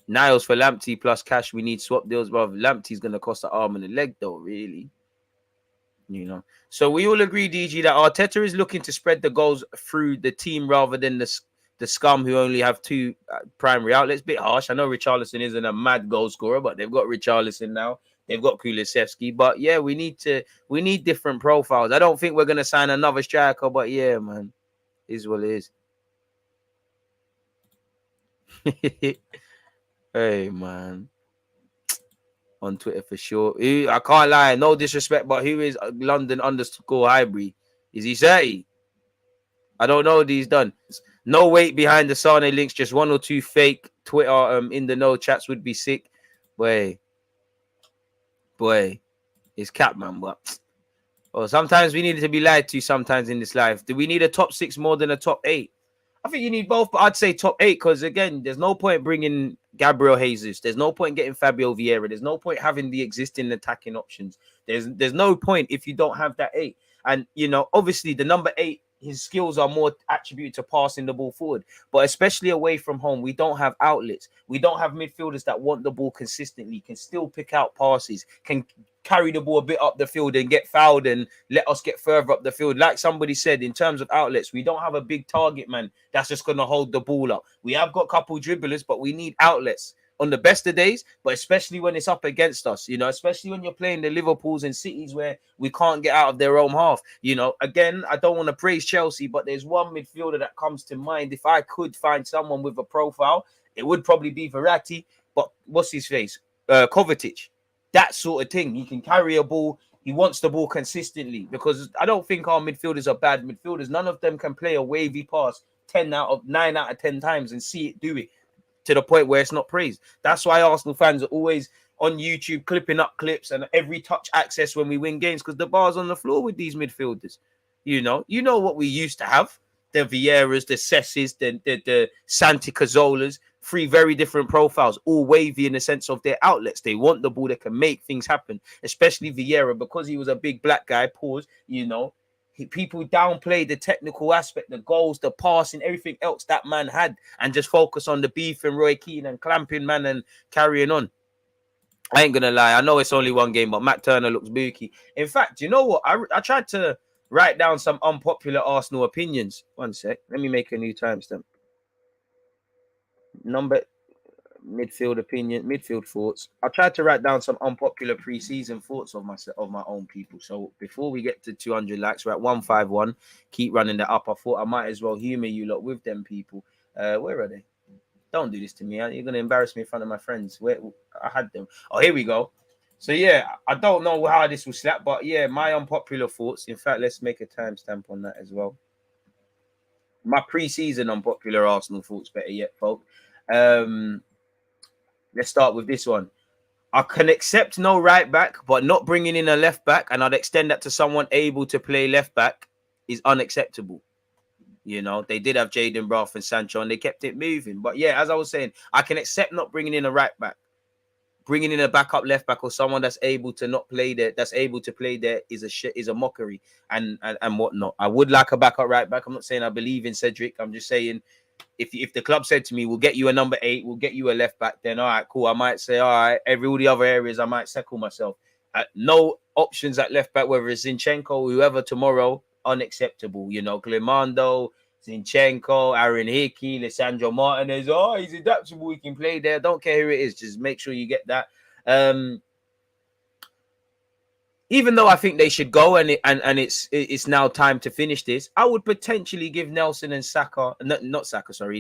Niles for Lamptey plus cash. We need swap deals, bro. Lamptey's gonna cost an arm and a leg, though, really. You know, so we all agree, DG, that Arteta is looking to spread the goals through the team rather than the scum who only have two primary outlets. Bit harsh. I know Richarlison isn't a mad goal scorer, but they've got Richarlison now. They've got Kulusevski. But yeah, we need different profiles. I don't think we're gonna sign another striker, but yeah, man, is what it is. Hey, man. On Twitter for sure. I can't lie, no disrespect, but who is London _ Highbury? Is he 30? I don't know what he's done. No weight behind the Sané links, just one or two fake Twitter in the no chats would be sick. Boy, it's cap, man. But sometimes we need to be lied to sometimes in this life. Do we need a top 6 more than a top 8? I think you need both, but I'd say top 8 because, again, there's no point bringing Gabriel Jesus. There's no point getting Fabio Vieira. There's no point having the existing attacking options. There's no point if you don't have that 8. And, you know, obviously the number 8, his skills are more attributed to passing the ball forward. But especially away from home, we don't have outlets. We don't have midfielders that want the ball consistently, can still pick out passes, can carry the ball a bit up the field and get fouled and let us get further up the field. Like somebody said, in terms of outlets, we don't have a big target man that's just going to hold the ball up. We have got a couple dribblers, but we need outlets on the best of days, but especially when it's up against us, you know, especially when you're playing the Liverpools and Cities where we can't get out of their own half. You know, again, I don't want to praise Chelsea, but there's one midfielder that comes to mind. If I could find someone with a profile, it would probably be Verratti, but what's his face? Kovacic. That sort of thing. He can carry a ball. He wants the ball consistently, because I don't think our midfielders are bad midfielders. None of them can play a wavy pass 9 out of 10 times and see it do it to the point where it's not praised. That's why Arsenal fans are always on YouTube clipping up clips and every touch access when we win games because the bar's on the floor with these midfielders. You know what we used to have. The Vieiras, the Sesses, the Santi Cazzolas, three very different profiles, all wavy in the sense of their outlets. They want the ball, they can make things happen, especially Vieira, because he was a big black guy, people downplay the technical aspect, the goals, the passing, everything else that man had, and just focus on the beef and Roy Keane and clamping, man, and carrying on. I ain't gonna lie, I know it's only one game, but Matt Turner looks booky. In fact, you know what? I tried to write down some unpopular Arsenal opinions. One sec. Let me make a new timestamp. Midfield thoughts. I tried to write down some unpopular pre-season thoughts of my own people. So before we get to 200 likes, we're at 151. Keep running that up. I thought I might as well humor you lot with them people. Where are they? Don't do this to me. You're gonna embarrass me in front of my friends. Where I had them. Oh, here we go. So yeah, I don't know how this will slap, but yeah, my unpopular thoughts. In fact, let's make a timestamp on that as well. My pre-season unpopular Arsenal thoughts, better yet, folks. Let's start with this one. I can accept no right back, but not bringing in a left back, and I'd extend that to someone able to play left back, is unacceptable. You know, they did have Jaden Braff and Sancho, and they kept it moving. But yeah, as I was saying, I can accept not bringing in a right back. Bringing in a backup left back or someone that's able to not play there, that's able to play there is a mockery and whatnot. I would like a backup right back. I'm not saying I believe in Cedric. I'm just saying if the club said to me, we'll get you a number 8, we'll get you a left back, then all right, cool. I might say, all right, all the other areas, I might settle myself. No options at left back, whether it's Zinchenko or whoever tomorrow, unacceptable. You know, Climando, Zinchenko, Aaron Hickey, Lisandro Martinez. Oh, he's adaptable. He can play there. Don't care who it is. Just make sure you get that. Even though I think they should go and it's now time to finish this, I would potentially give Nelson and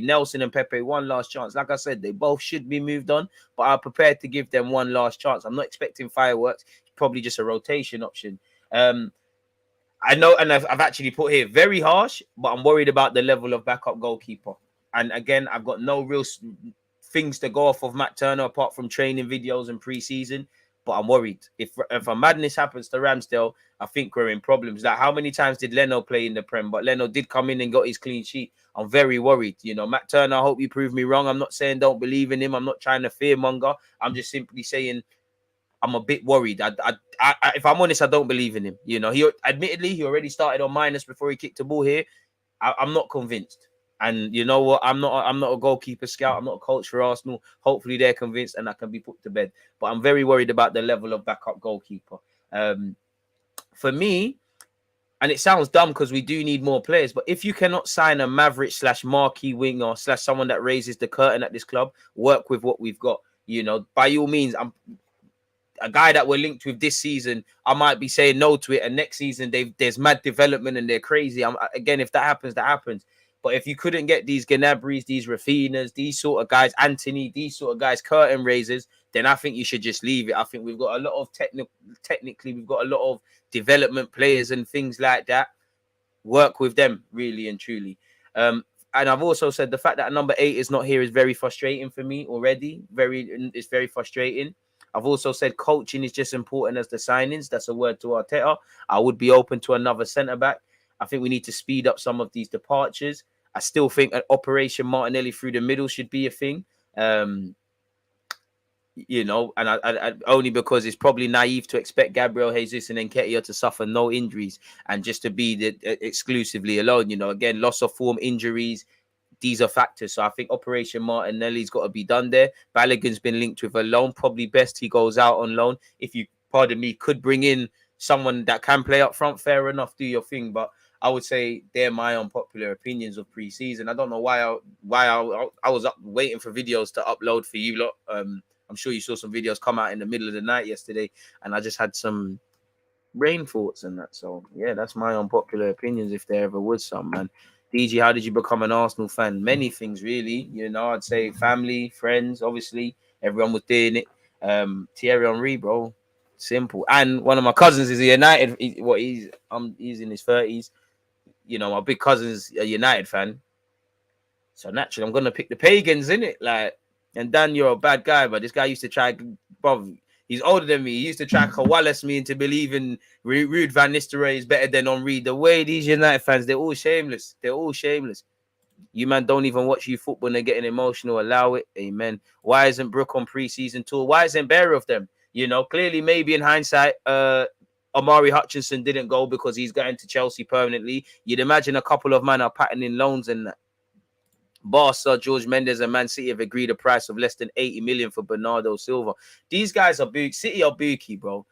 Nelson and Pepe one last chance. Like I said, they both should be moved on, but I'm prepared to give them one last chance. I'm not expecting fireworks. It's probably just a rotation option. I know, and I've actually put here very harsh, but I'm worried about the level of backup goalkeeper. And again, I've got no real things to go off of Matt Turner apart from training videos and preseason. But I'm worried. If a madness happens to Ramsdale, I think we're in problems. Like, how many times did Leno play in the Prem? But Leno did come in and got his clean sheet. I'm very worried. You know, Matt Turner, I hope you prove me wrong. I'm not saying don't believe in him. I'm not trying to fearmonger. I'm just simply saying I'm a bit worried. If I'm honest, I don't believe in him. You know, he already started on minus before he kicked the ball here. I'm not convinced. And you know what? I'm not a goalkeeper scout. I'm not a coach for Arsenal. Hopefully they're convinced and I can be put to bed. But I'm very worried about the level of backup goalkeeper. For me, and it sounds dumb because we do need more players, but if you cannot sign a maverick / marquee winger / someone that raises the curtain at this club, work with what we've got. You know, by all means, I'm a guy that we're linked with this season. I might be saying no to it, and next season there's mad development and they're crazy. Again, if that happens, that happens. But if you couldn't get these Gnabry's, these Rafinhas, these sort of guys, Anthony, these sort of guys, curtain raisers, then I think you should just leave it. I think we've got a lot of technically, we've got a lot of development players and things like that. Work with them, really and truly. And I've also said the fact that number 8 is not here is very frustrating for me already. It's very frustrating. I've also said coaching is just important as the signings. That's a word to Arteta. I would be open to another centre-back. I think we need to speed up some of these departures. I still think an Operation Martinelli through the middle should be a thing. You know, and I only because it's probably naive to expect Gabriel Jesus and Nketiah to suffer no injuries and just to be exclusively alone. You know, again, loss of form, injuries, these are factors. So I think Operation Martinelli's got to be done there. Balogun's been linked with a loan. Probably best he goes out on loan. If you, pardon me, could bring in someone that can play up front, fair enough, do your thing. But I would say they're my unpopular opinions of pre-season. I don't know why I was up waiting for videos to upload for you lot. I'm sure you saw some videos come out in the middle of the night yesterday, and I just had some brain thoughts and that. So yeah, that's my unpopular opinions if there ever was some, man. DG, how did you become an Arsenal fan? Many things, really. You know, I'd say family, friends, obviously. Everyone was doing it. Thierry Henry, bro. Simple. And one of my cousins is a United. He's in his 30s. You know, my big cousin's a United fan. So naturally, I'm going to pick the pagans, innit? Like, and Dan, you're a bad guy, but this guy used to try, bro, He's older than me. He used to try to Wallace me into believing Ruud van Nistelrooy is better than Henry. The way these United fans, they're all shameless. They're all shameless. You man don't even watch you football and they're getting emotional. Allow it. Amen. Why isn't Brook on pre-season tour? Why isn't Bear of them? You know, clearly, maybe in hindsight, Amari Hutchinson didn't go because he's going to Chelsea permanently. You'd imagine a couple of men are patterning loans and that. Barca, George Mendes, and Man City have agreed a price of less than 80 million for Bernardo Silva. These guys are City are bookie, bro.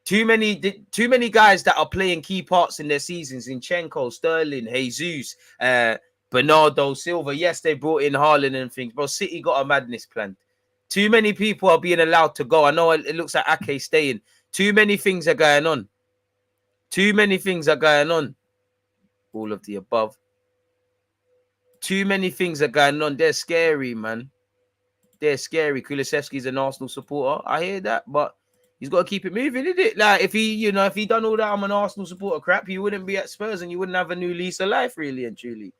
Too many guys that are playing key parts in their seasons. Zinchenko, Sterling, Jesus, Bernardo Silva. Yes, they brought in Haaland and things, bro. City got a madness planned. Too many people are being allowed to go. I know it looks like Ake staying. Too many things are going on. Too many things are going on. All of the above. Too many things are going on. They're scary, man. They're scary. Kulusevski's an Arsenal supporter. I hear that, but he's got to keep it moving, isn't it? Like, if he done all that, I'm an Arsenal supporter crap, he wouldn't be at Spurs and you wouldn't have a new lease of life, really and truly.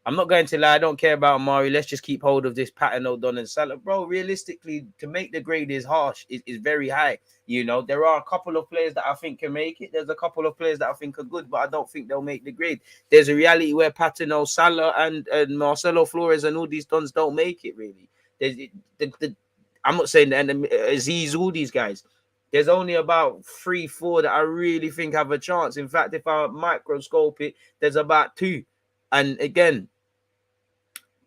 I'm not going to lie. I don't care about Amari. Let's just keep hold of this pattern, O'Donnell and Salah. Bro, realistically, to make the grade is harsh. Is very high. You know, there are a couple of players that I think can make it. There's a couple of players that I think are good, but I don't think they'll make the grade. There's a reality where Patino, Salah, and Marcelo Flores and all these dons don't make it, really. I'm not saying that, and Aziz, all these guys. There's only about 3-4 that I really think have a chance. In fact, if I microscope it, there's about 2. And again,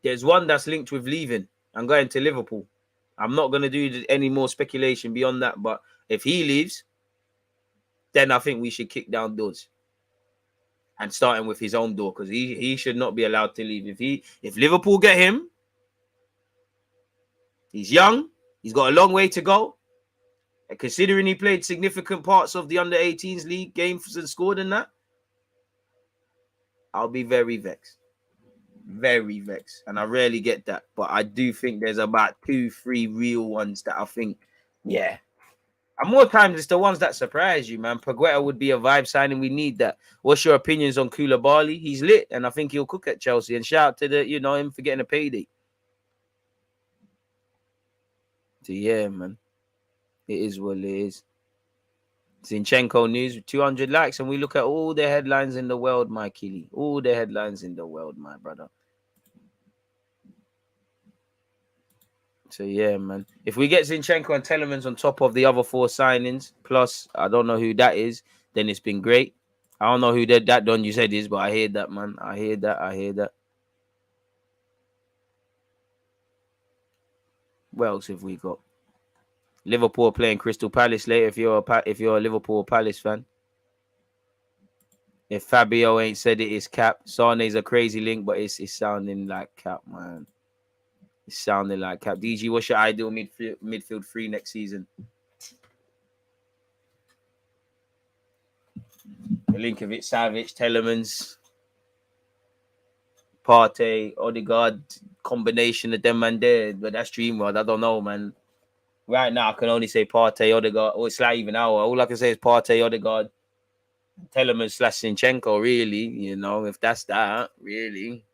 there's one that's linked with leaving and going to Liverpool. I'm not going to do any more speculation beyond that. But if he leaves, then I think we should kick down doors and starting with his own door, because he should not be allowed to leave. If Liverpool get him, he's young. He's got a long way to go. And considering he played significant parts of the under-18s league games and scored in that, I'll be very vexed. Very vexed. And I rarely get that. But I do think there's about 2-3 real ones that I think, yeah. And more times it's the ones that surprise you, man. Paqueta would be a vibe signing. We need that. What's your opinions on Koulibaly? He's lit, and I think he'll cook at Chelsea. And shout out to him for getting a payday. So yeah, man. It is what it is. Zinchenko news, 200 likes, and we look at all the headlines in the world, my killie. All the headlines in the world, my brother. So, yeah, man. If we get Zinchenko and Tielemans on top of the other 4 signings, plus I don't know who that is, then it's been great. I don't know who that Don you said is, but I hear that, man. I hear that. What else have we got? Liverpool playing Crystal Palace later. If you're a Liverpool Palace fan, if Fabio ain't said it, it's cap. Sane's a crazy link, but it's sounding like cap, man. It's sounding like cap. DG, what's your ideal midfield 3 next season? Milinkovic, Savic, Tielemans, Partey, Odegaard, combination of them and there. But that's dream world. I don't know, man. Right now, I can only say Partey, Odegaard, or it's like even hour. All I can say is Partey, Odegaard, Tielemans / Zinchenko, really. You know, if that's that, really.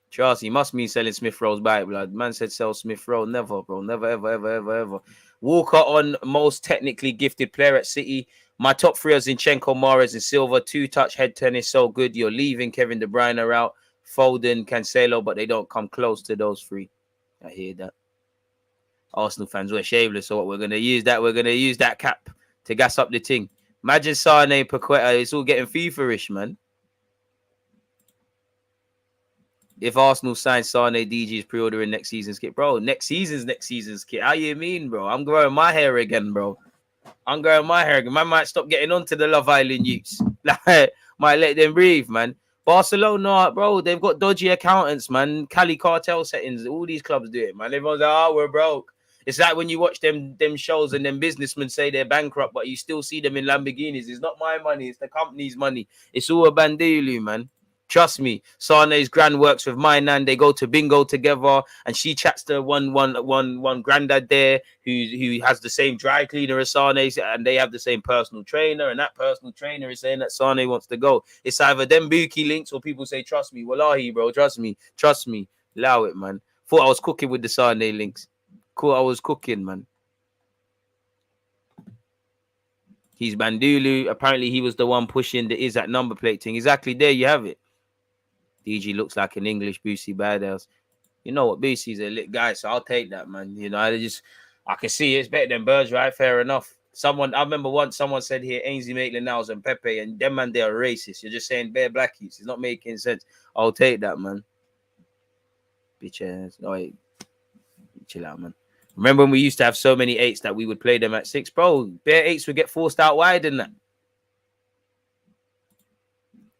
Charles, he must mean selling Smith Rowe's bike, blood. Man said sell Smith Rowe. Never, bro. Never, ever. Walker on most technically gifted player at City. My top 3 are Zinchenko, Mahrez, and Silva. 2-touch head tennis, so good. You're leaving Kevin De Bruyne out, Foden, Cancelo, but they don't come close to those 3. I hear that. Arsenal fans, we're shameless, so what we're going to use that. We're going to use that cap to gas up the thing. Imagine Sane, Paqueta. It's all getting FIFA-ish, man. If Arsenal signs Sane, DG is pre-ordering next season's kit. Bro, next season's kit. How you mean, bro? I'm growing my hair again, bro. Man might stop getting onto the Love Island youths. Might let them breathe, man. Barcelona, bro, they've got dodgy accountants, man. Cali cartel settings. All these clubs do it, man. Everyone's like, we're broke. It's like when you watch them shows and them businessmen say they're bankrupt, but you still see them in Lamborghinis. It's not my money. It's the company's money. It's all a bandulu, man. Trust me, Sane's grand works with my nan. They go to bingo together, and she chats to one granddad there who has the same dry cleaner as Sane, and they have the same personal trainer, and that personal trainer is saying that Sane wants to go. It's either them bookie links or people say, trust me. Wallahi, bro, trust me. Allow it, man. Thought I was cooking with the Sane links. Cool, I was cooking, man. He's Bandulu. Apparently, he was the one pushing the is that number plate thing. Exactly, there you have it. DG looks like an English Boosie Badass. You know what? Boosie's a lit guy, so I'll take that, man. You know, I can see it's better than Birds, right? Fair enough. I remember once someone said here, Ainsley Maitland-Niles and Pepe, and them man, they are racist. You're just saying bare blackies. It's not making sense. I'll take that, man. Bitch ass. No, wait. Chill out, man. Remember when we used to have so many 8s that we would play them at 6? Bro, bare 8s would get forced out wide and that.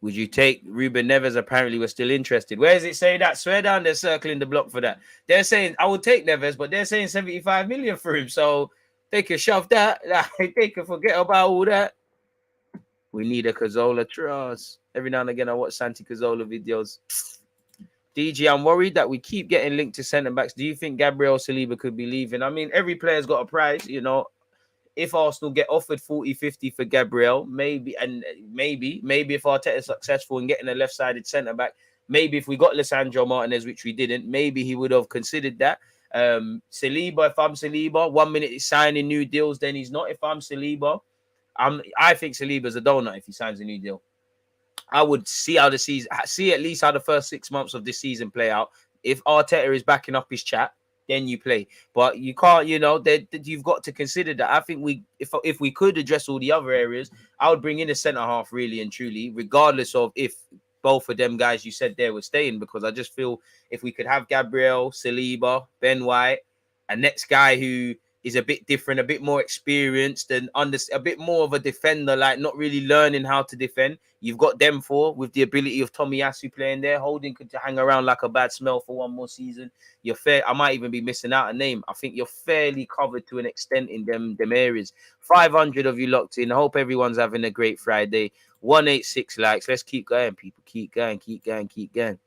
Would you take Ruben Neves? Apparently, we're still interested. Where does it say that? Swear down, they're circling the block for that. They're saying, I would take Neves, but they're saying 75 million for him. So they can shove that. They can forget about all that. We need a Cazorla trust. Every now and again, I watch Santi Cazorla videos. DG, I'm worried that we keep getting linked to centre-backs. Do you think Gabriel Saliba could be leaving? I mean, every player's got a price, you know. If Arsenal get offered 40-50 for Gabriel, maybe if Arteta is successful in getting a left-sided centre-back, maybe if we got Lisandro Martinez, which we didn't, maybe he would have considered that. Saliba, if I'm Saliba, 1 minute he's signing new deals, then he's not. If I'm Saliba, I think Saliba's a donut if he signs a new deal. I would see how the season, see at least how the first 6 months of this season play out. If Arteta is backing up his chat, then you play. But you can't, you know, you've got to consider that. I think if we could address all the other areas, I would bring in a centre half really and truly, regardless of if both of them guys you said there were staying, because I just feel if we could have Gabriel, Saliba, Ben White, a next guy who is a bit different, a bit more experienced, and a bit more of a defender, like not really learning how to defend. You've got them four with the ability of Tomiyasu playing there. Holding could hang around like a bad smell for one more season. You're fair. I might even be missing out a name. I think you're fairly covered to an extent in them areas. 500 of you locked in. I hope everyone's having a great Friday. 186 likes. Let's keep going, people. Keep going, keep going, keep going.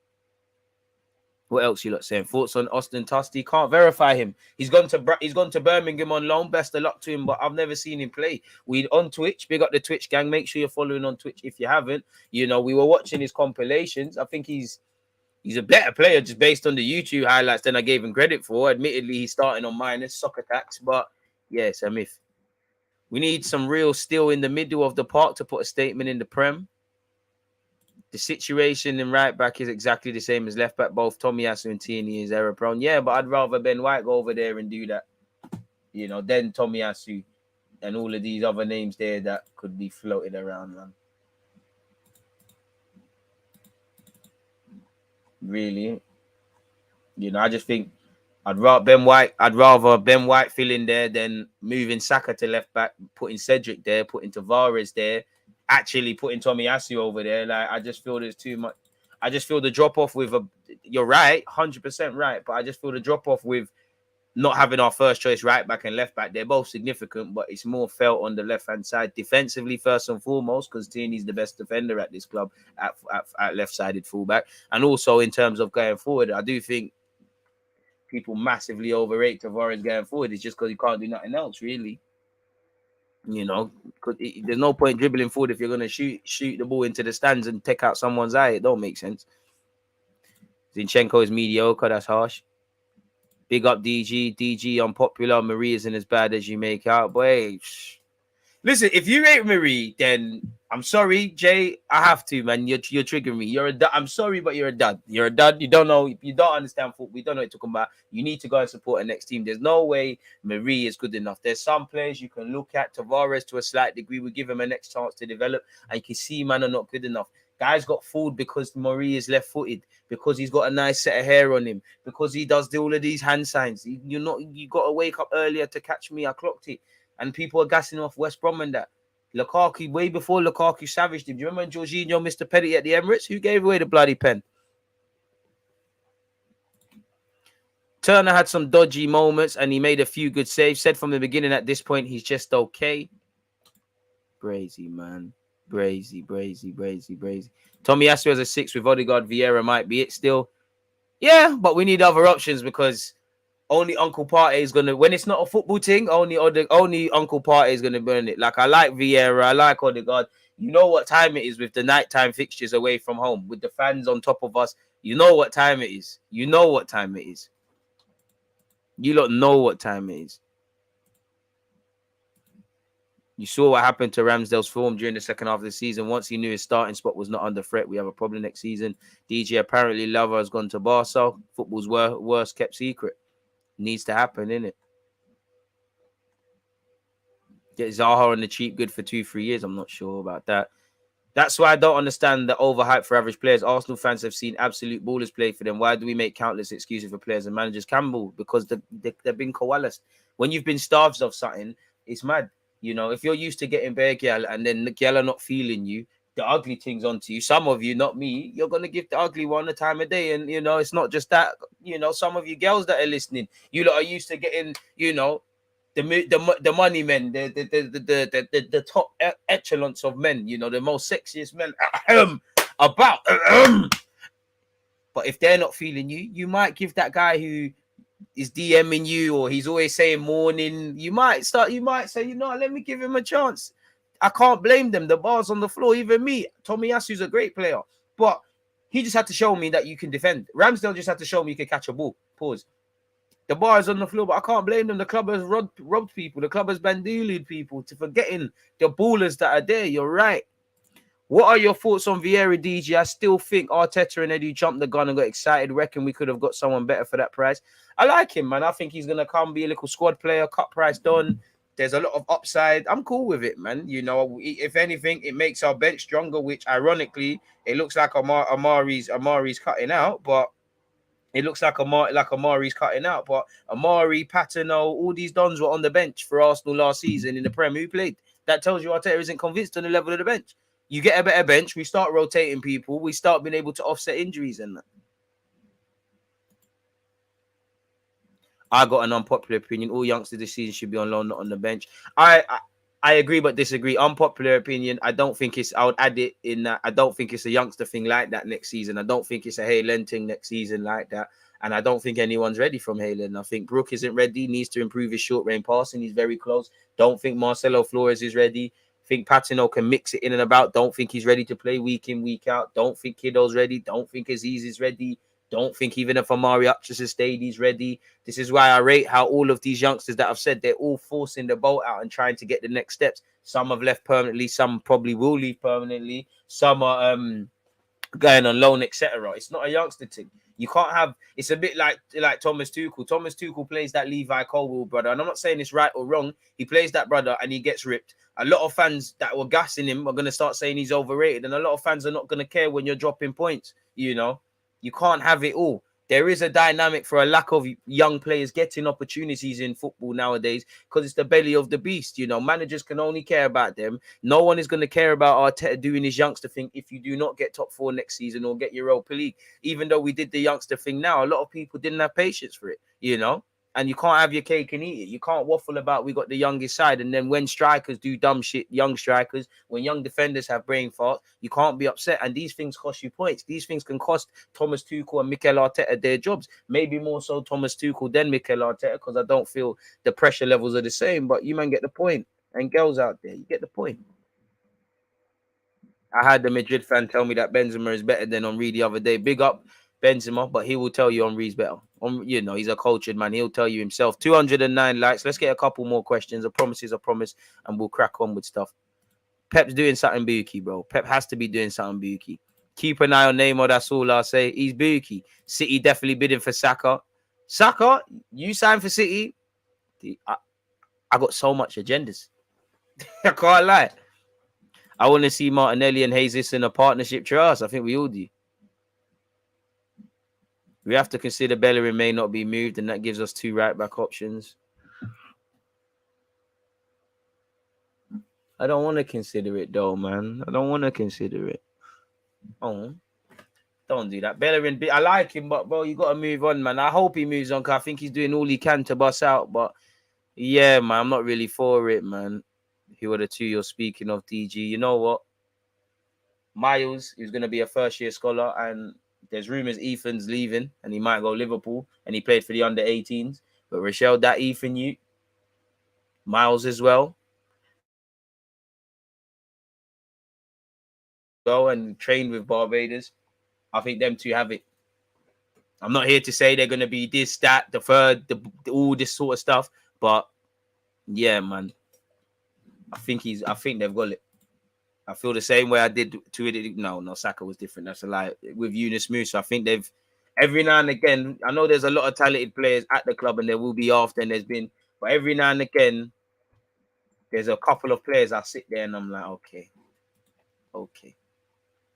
What else you lot saying? Thoughts on Austin Tusty? Can't verify him. He's gone to Birmingham on loan. Best of luck to him, but I've never seen him play. We on Twitch. Big up the Twitch gang. Make sure you're following on Twitch if you haven't. You know, we were watching his compilations. I think he's a better player just based on the YouTube highlights than I gave him credit for. Admittedly, he's starting on minus soccer tax, but yeah, it's a myth. We need some real steel in the middle of the park to put a statement in the Prem. The situation in right back is exactly the same as left back. Both Tomiyasu and Tierney is error prone. Yeah, but I'd rather Ben White go over there and do that. You know, then Tomiyasu and all of these other names there that could be floated around, man. Really, you know, I just think I'd rather Ben White fill in there than moving Saka to left back, putting Cedric there, putting Tavares there. Actually putting Tomiyasu over there, like I just feel there's too much. I just feel the drop off with you're right, 100% right, but I just feel the drop off with not having our first choice right back and left back. They're both significant, but it's more felt on the left hand side defensively first and foremost, because Tierney's the best defender at this club at left sided fullback, and also in terms of going forward, I do think people massively overrate Tavares going forward. It's just because he can't do nothing else really. You know, there's no point dribbling forward if you're going to shoot the ball into the stands and take out someone's eye. It don't make sense. Zinchenko is mediocre. That's harsh. Big up DG. DG unpopular. Marie isn't as bad as you make out. Boy, listen, if you rate Marie, then I'm sorry, Jay. I have to, man. You're triggering me. I'm sorry, but you're a dud. You're a dud. You don't know. You don't understand football. We don't know what to come back. You need to go and support a next team. There's no way Marie is good enough. There's some players you can look at. Tavares to a slight degree. We give him a next chance to develop, and you can see man are not good enough. Guys got fooled because Marie is left-footed, because he's got a nice set of hair on him, because he does all of these hand signs. You got to wake up earlier to catch me. I clocked it. And people are gassing off West Brom and that. Lukaku, way before Lukaku savaged him. Do you remember Jorginho, Mr. Petty at the Emirates? Who gave away the bloody pen? Turner had some dodgy moments and he made a few good saves. Said from the beginning at this point, he's just okay. Brazy, man. Brazy. Tomiyasu has a 6 with Odegaard. Vieira might be it still. Yeah, but we need other options because only Uncle Partey is gonna, when it's not a football thing, only Uncle Partey is gonna burn it. Like I like Vieira, I like Odegaard. You know what time it is with the nighttime fixtures away from home, with the fans on top of us. You know what time it is. You know what time it is. You lot know what time it is. You saw what happened to Ramsdale's form during the second half of the season. Once he knew his starting spot was not under threat, we have a problem next season. DJ, apparently Lava has gone to Barca. Football's worst kept secret. Needs to happen, innit? Get Zaha on the cheap good for 2-3 years. I'm not sure about that. That's why I don't understand the overhype for average players. Arsenal fans have seen absolute ballers play for them. Why do we make countless excuses for players and managers? Campbell, because they've been coalesced. When you've been starved of something, it's mad. You know, if you're used to getting bare gal and then the gal are not feeling you, the ugly thing's onto you. Some of you, not me, you're going to give the ugly one the time of day. And, you know, it's not just that. You know, some of you girls that are listening, you lot are used to getting, you know, the money men, the top echelons of men, you know, the most sexiest men about. But if they're not feeling you, you might give that guy who is DMing you or he's always saying morning. You might say, you know, let me give him a chance. I can't blame them. The bar's on the floor. Even me, Tomiyasu's a great player, but he just had to show me that you can defend. Ramsdale just had to show me you can catch a ball. Pause. The bar is on the floor, but I can't blame them. The club has robbed people. The club has bandoolied people to forgetting the ballers that are there. You're right. What are your thoughts on Vieira, DG? I still think Arteta and Eddie jumped the gun and got excited. Reckon we could have got someone better for that price. I like him, man. I think he's going to come be a little squad player, cut price done. There's a lot of upside. I'm cool with it, man. You know, if anything, it makes our bench stronger, which ironically, it looks like Amari's cutting out, but it looks like Amari's cutting out, but Amari, Patino, all these dons were on the bench for Arsenal last season in the Prem. Who played? That tells you Arteta isn't convinced on the level of the bench. You get a better bench, we start rotating people, we start being able to offset injuries and that. I got an unpopular opinion. All youngsters this season should be on loan, not on the bench. I agree but disagree. Unpopular opinion. I would add it in that I don't think it's a youngster thing like that next season. I don't think it's a Haylen thing next season like that. And I don't think anyone's ready from Haylen. I think Brook isn't ready, needs to improve his short range passing. He's very close. Don't think Marcelo Flores is ready. Think Patino can mix it in and about. Don't think he's ready to play week in, week out. Don't think Kiddo's ready. Don't think Aziz is ready. Don't think even if Amari Hutchinson stayed, he's ready. This is why I rate how all of these youngsters that I've said, they're all forcing the boat out and trying to get the next steps. Some have left permanently. Some probably will leave permanently. Some are going on loan, etc. It's not a youngster thing. You can't have. It's a bit like Thomas Tuchel. Thomas Tuchel plays that Levi Colwill brother, and I'm not saying it's right or wrong. He plays that brother, and he gets ripped. A lot of fans that were gassing him are going to start saying he's overrated, and a lot of fans are not going to care when you're dropping points. You know, you can't have it all. There is a dynamic for a lack of young players getting opportunities in football nowadays because it's the belly of the beast. You know, managers can only care about them. No one is going to care about Arteta doing his youngster thing if you do not get top 4 next season or get Europa League. Even though we did the youngster thing now, a lot of people didn't have patience for it, you know. And you can't have your cake and eat it. You can't waffle about we got the youngest side. And then when strikers do dumb shit, young strikers, when young defenders have brain farts, you can't be upset. And these things cost you points. These things can cost Thomas Tuchel and Mikel Arteta their jobs. Maybe more so Thomas Tuchel than Mikel Arteta because I don't feel the pressure levels are the same. But you man get the point. And girls out there, you get the point. I had the Madrid fan tell me that Benzema is better than Henry the other day. Big up Benzema, but he will tell you Henry's better. You know, he's a cultured man. He'll tell you himself. 209 likes. Let's get a couple more questions. A promise is a promise, and we'll crack on with stuff. Pep's doing something booky, bro. Pep has to be doing something booky. Keep an eye on Neymar. That's all I'll say. He's booky. City definitely bidding for Saka. Saka, you signed for City. I got so much agendas. I can't lie. I want to see Martinelli and Jesus in a partnership trust. I think we all do. We have to consider Bellerin may not be moved, and that gives us 2 right-back options. I don't want to consider it, though, man. I don't want to consider it. Oh, don't do that. Bellerin, I like him, but, bro, you got to move on, man. I hope he moves on because I think he's doing all he can to bust out. But, yeah, man, I'm not really for it, man. Who are the 2 you're speaking of, DG? You know what? Miles is going to be a first-year scholar, and there's rumors Ethan's leaving, and he might go Liverpool, and he played for the under-18s. But Rochelle, that Ethan, you, Miles as well, and trained with Barbados. I think them 2 have it. I'm not here to say they're going to be this, that, the third, all this sort of stuff. But yeah, man, I think they've got it. I feel the same way I did to it. No, Saka was different. That's a lie. With Yunus Musa, I think they've every now and again. I know there's a lot of talented players at the club, and there will be after. And there's been, but every now and again, there's a couple of players I sit there and I'm like, okay,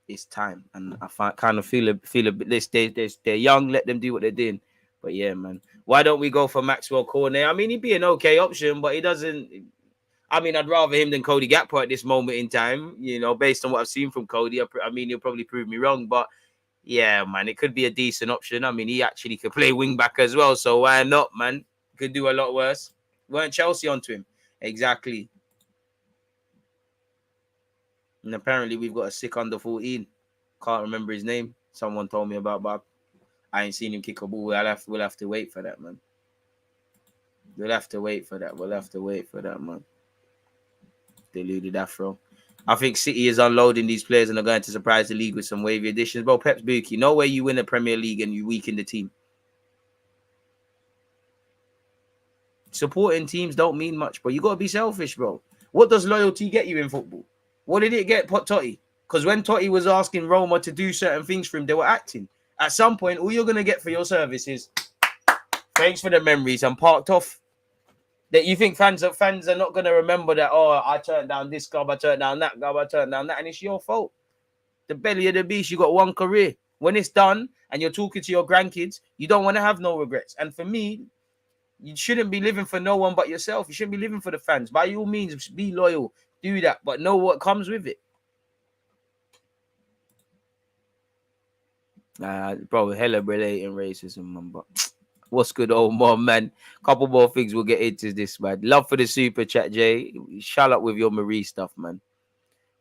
it's time. And I kind of feel a bit. They're young. Let them do what they're doing. But yeah, man, why don't we go for Maxwell Cornet? I mean, he'd be an okay option, but he doesn't. I mean, I'd rather him than Cody Gakpo at this moment in time, based on what I've seen from Cody. I mean, he'll probably prove me wrong, but yeah, man, it could be a decent option. I mean, he actually could play wing back as well, so why not, man? Could do a lot worse. Weren't Chelsea onto him? Exactly. And apparently we've got a sick under 14. Can't remember his name. Someone told me about, but I ain't seen him kick a ball. We'll have to wait for that, man. We'll have to wait for that, man. Deluded Afro. I think City is unloading these players and are going to surprise the league with some wavy additions. Bro, Pep's Buki. No way you win a Premier League and you weaken the team. Supporting teams don't mean much, bro. You got to be selfish, bro. What does loyalty get you in football? What did it get Totti? Because when Totti was asking Roma to do certain things for him, they were acting. At some point, all you're going to get for your service is thanks for the memories and parked off. That you think fans are not going to remember that, oh, I turned down this club, I turned down that club, I turned down that, and it's your fault. The belly of the beast, you got one career. When it's done and you're talking to your grandkids, you don't want to have no regrets. And for me, you shouldn't be living for no one but yourself. You shouldn't be living for the fans. By all means, be loyal, do that, but know what comes with it. Bro, hella relating racism, man, but... What's good, old mom, man? Couple more things we'll get into this, man. Love for the super chat, Jay. Shut up with your Marie stuff, man.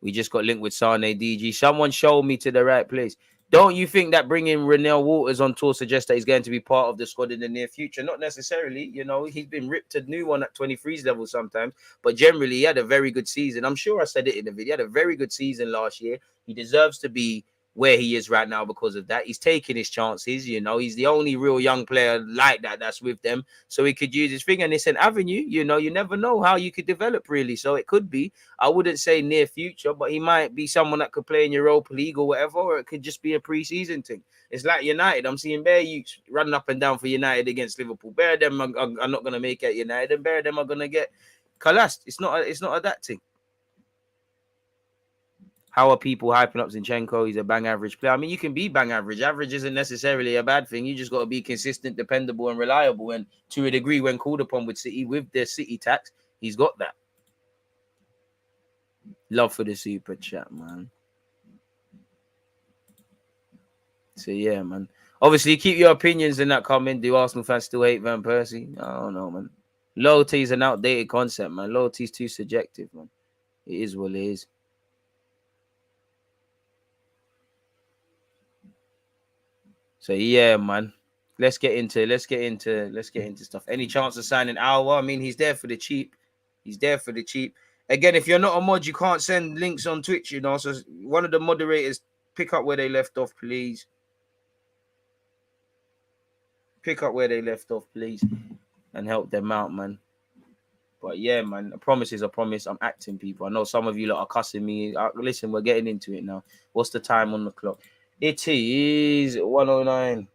We just got linked with Sane DG. Someone showed me to the right place. Don't you think that bringing Renell Waters on tour suggests that he's going to be part of the squad in the near future? Not necessarily. He's been ripped a new one at 23's level sometimes. But generally, he had a very good season. I'm sure I said it in the video. He had a very good season last year. He deserves to be where he is right now because of that. He's taking his chances, he's the only real young player like that's with them, so he could use his thing, and it's an avenue. You never know how you could develop, really. So it could be, I wouldn't say near future, but he might be someone that could play in Europa League or whatever, or it could just be a pre-season thing. It's like United. I'm seeing bare youths running up and down for United against Liverpool. Bare of them are not going to make it at United, and bare of them are going to get collapsed. It's not a that thing. How are people hyping up Zinchenko? He's a bang average player. I mean, you can be bang average. Average isn't necessarily a bad thing. You just got to be consistent, dependable, and reliable. And to a degree, when called upon with City, with their City tax, he's got that. Love for the super chat, man. So, yeah, man. Obviously, keep your opinions in that comment. Do Arsenal fans still hate Van Persie? I don't know, man. Loyalty is an outdated concept, man. Loyalty is too subjective, man. It is what it is. So yeah, man. Let's get into stuff. Any chance of signing Alwa? I mean, he's there for the cheap. Again, if you're not a mod, you can't send links on Twitch, So one of the moderators, pick up where they left off, please. And help them out, man. But yeah, man, a promise is a promise. I'm acting, people. I know some of you lot are cussing me. Listen, we're getting into it now. What's the time on the clock? It is 109.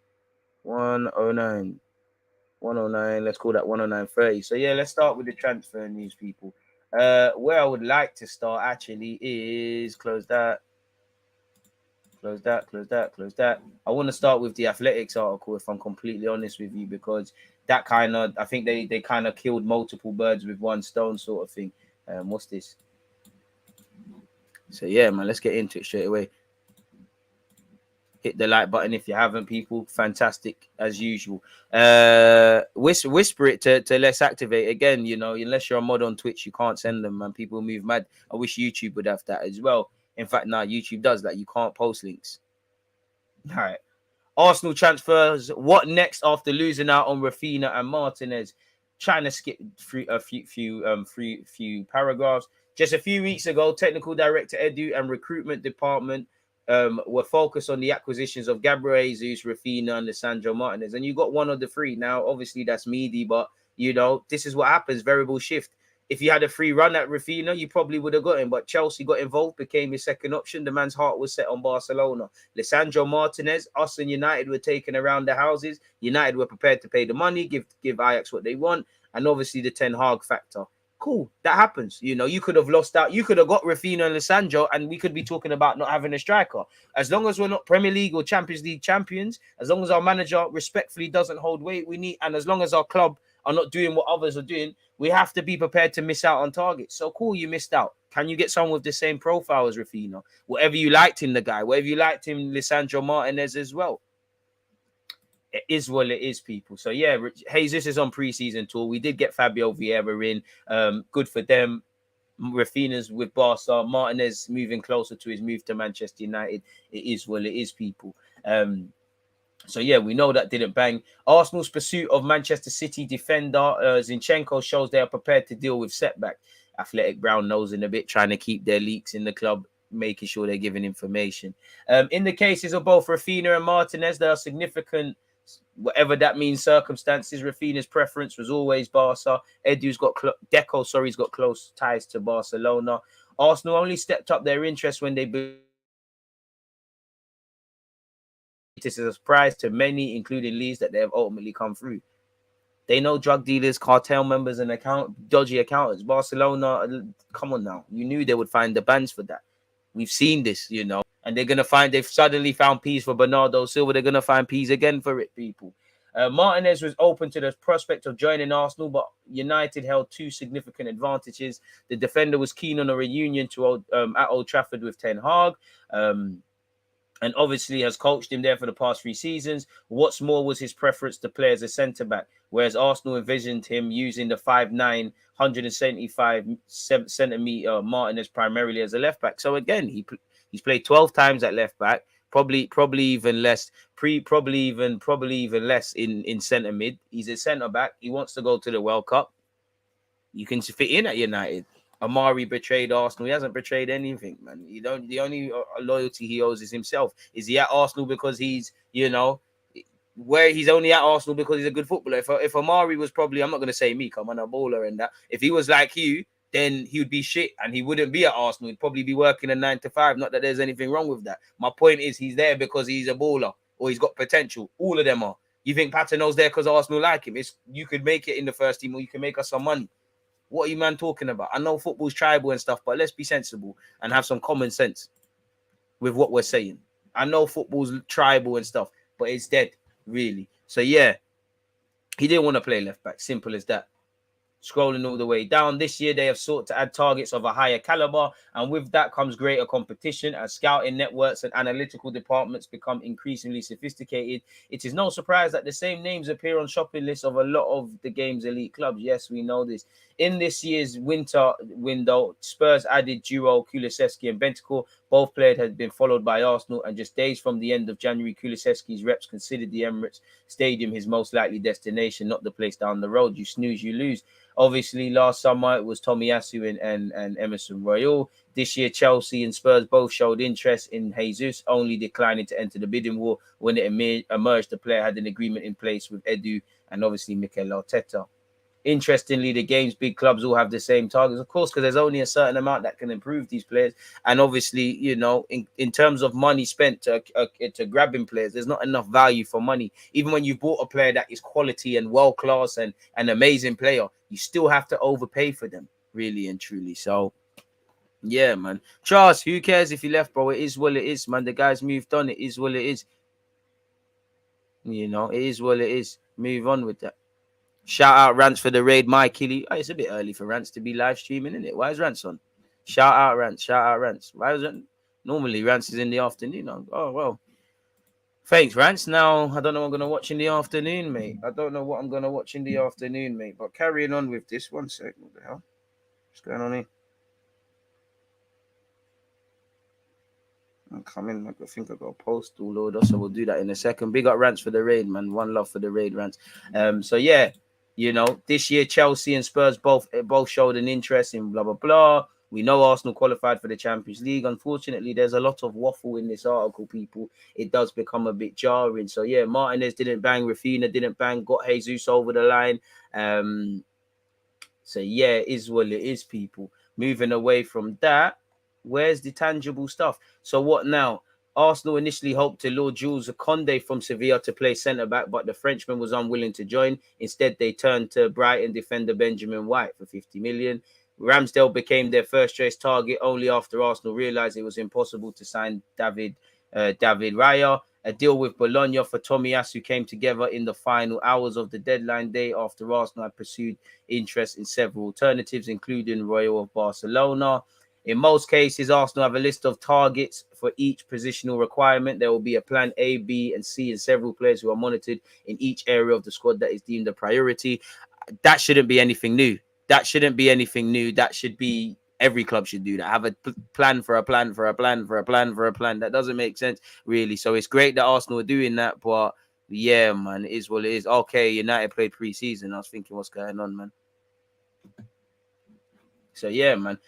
109. Let's call that 109.30. So yeah, let's start with the transfer news, people. Where I would like to start actually is close that. I want to start with the Athletics article, if I'm completely honest with you, because that I think they kind of killed multiple birds with one stone sort of thing. What's this? So yeah, man, let's get into it straight away. Hit the like button if you haven't, people. Fantastic as usual. Whisper it to Let's Activate. Again, unless you're a mod on Twitch, you can't send them, man. People move mad. I wish YouTube would have that as well. In fact, YouTube does that. You can't post links. All right. Arsenal transfers. What next after losing out on Rafinha and Martinez? Trying to skip through a few paragraphs. Just a few weeks ago, Technical Director Edu and Recruitment Department were focused on the acquisitions of Gabriel Jesus, Rafinha, and Lisandro Martinez, and you got one of the three. Now, obviously, that's meaty, but you know, this is what happens. Variable shift. If you had a free run at Rafinha, you probably would have got him. But Chelsea got involved, became his second option. The man's heart was set on Barcelona. Lisandro Martinez, us and United were taken around the houses. United were prepared to pay the money, give Ajax what they want. And obviously the Ten Hag factor. Cool, that happens. You know, you could have lost out. You could have got Rafinha and Lisandro, and we could be talking about not having a striker. As long as we're not Premier League or Champions League champions, as long as our manager respectfully doesn't hold weight, we need, and as long as our club are not doing what others are doing, we have to be prepared to miss out on targets. So cool, you missed out. Can you get someone with the same profile as Rafinha? Whatever you liked in the guy, whatever you liked in Lisandro Martinez as well. It is what it is, people. So yeah, Jesus is on preseason tour. We did get Fabio Vieira in. Good for them. Rafinha's with Barca. Martinez moving closer to his move to Manchester United. It is what it is, people. So yeah, we know that didn't bang. Arsenal's pursuit of Manchester City defender Zinchenko shows they are prepared to deal with setback. Athletic brown nosing a bit, trying to keep their leaks in the club, making sure they're giving information. In the cases of both Rafinha and Martinez, there are significant, whatever that means, circumstances. Rafinha's preference was always Barca. Edu's got he's got close ties to Barcelona. Arsenal only stepped up their interest when they. This is a surprise to many, including Leeds, that they have ultimately come through. They know drug dealers, cartel members, and dodgy accountants. Barcelona, come on now. You knew they would find the bands for that. We've seen this, you know. And they've suddenly found peas for Bernardo Silva. They're going to find peas again for it, people. Martinez was open to the prospect of joining Arsenal, but United held two significant advantages. The defender was keen on a reunion at Old Trafford with Ten Hag. And obviously has coached him there for the past 3 seasons. What's more was his preference to play as a centre-back, whereas Arsenal envisioned him using the 5'9", 175-centimetre Martinez primarily as a left-back. So again, he's played 12 times at left-back, probably even less, probably even less in centre-mid. He's a centre-back. He wants to go to the World Cup. You can fit in at United. Amari betrayed Arsenal. He hasn't betrayed anything, man. The only loyalty he owes is himself. Is he at Arsenal because he's, you know, where he's only at Arsenal because he's a good footballer? If Amari was probably, I'm not going to say me, I'm a baller and that. If he was like you, then he would be shit and he wouldn't be at Arsenal. He'd probably be working a 9 to 5. Not that there's anything wrong with that. My point is he's there because he's a baller or he's got potential. All of them are. You think Paterno's there because Arsenal like him? You could make it in the first team or you can make us some money. What are you, man, talking about? I know football's tribal and stuff, but let's be sensible and have some common sense with what we're saying. I know football's tribal and stuff, but it's dead, really. So, yeah, he didn't want to play left back. Simple as that. Scrolling all the way down. This year, they have sought to add targets of a higher caliber, and with that comes greater competition as scouting networks and analytical departments become increasingly sophisticated. It is no surprise that the same names appear on shopping lists of a lot of the game's elite clubs. Yes, we know this. In this year's winter window, Spurs added duo Kulusevski and Bentancur. Both players had been followed by Arsenal, and just days from the end of January, Kulusevski's reps considered the Emirates Stadium his most likely destination, not the place down the road. You snooze, you lose. Obviously, last summer it was Tomiyasu and Emerson Royal. This year, Chelsea and Spurs both showed interest in Jesus, only declining to enter the bidding war. When it emerged, the player had an agreement in place with Edu and obviously Mikel Arteta. Interestingly, the game's big clubs all have the same targets, of course, because there's only a certain amount that can improve these players. And obviously, you know, in terms of money spent to grabbing players, there's not enough value for money. Even when you've bought a player that is quality and world-class and an amazing player, you still have to overpay for them, really and truly. So, yeah, man. Charles, who cares if he left, bro? It is what it is, man. The guy's moved on. It is what it is. You know, it is what it is. Move on with that. Shout out Rants for the raid, my Killy. Oh, it's a bit early for Rants to be live streaming, isn't it? Why is Rants on? Shout out Rants. Shout out Rants. Why is it? Normally Rants is in the afternoon. Oh, well. Thanks, Rants. Now, I don't know what I'm going to watch in the afternoon, mate. But carrying on with this, one sec. What the hell? What's going on here? I'm coming. I think I got a post all load, so we'll do that in a second. Big up Rants for the raid, man. One love for the raid, Rants. So, yeah. You know, this year Chelsea and Spurs both showed an interest in blah, blah, blah. We know Arsenal qualified for the Champions League. Unfortunately, there's a lot of waffle in this article, people. It does become a bit jarring. So, yeah, Martinez didn't bang. Rafinha didn't bang. Got Jesus over the line. So, yeah, it is what it is, people. Moving away from that, where's the tangible stuff? So, what now? Arsenal initially hoped to lure Jules Koundé from Sevilla to play centre-back, but the Frenchman was unwilling to join. Instead, they turned to Brighton defender Benjamin White for 50 million. Ramsdale became their first-choice target only after Arsenal realised it was impossible to sign David Raya. A deal with Bologna for Tomiyasu came together in the final hours of the deadline day after Arsenal had pursued interest in several alternatives, including Royal of Barcelona. In most cases, Arsenal have a list of targets for each positional requirement. There will be a plan A, B, and C, and several players who are monitored in each area of the squad that is deemed a priority. That shouldn't be anything new. That shouldn't be anything new. That should be, every club should do that. Have a plan for a plan for a plan for a plan for a plan. That doesn't make sense, really. So it's great that Arsenal are doing that, but yeah, man, it is what it is. Okay, United played pre-season. I was thinking, what's going on, man? So yeah, man.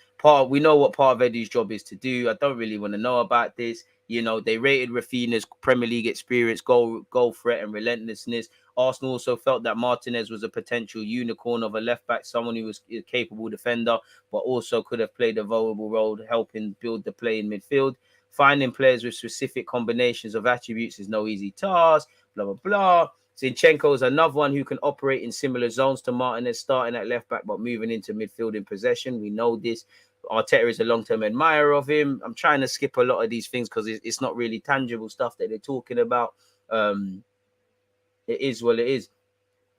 We know what part of Eddie's job is to do. I don't really want to know about this. You know, they rated Rafinha's Premier League experience, goal threat, and relentlessness. Arsenal also felt that Martinez was a potential unicorn of a left back, someone who was a capable defender, but also could have played a valuable role helping build the play in midfield. Finding players with specific combinations of attributes is no easy task. Blah blah blah. Zinchenko is another one who can operate in similar zones to Martinez, starting at left back but moving into midfield in possession. We know this. Arteta is a long-term admirer of him. I'm trying to skip a lot of these things because it's not really tangible stuff that they're talking about. It is what it is.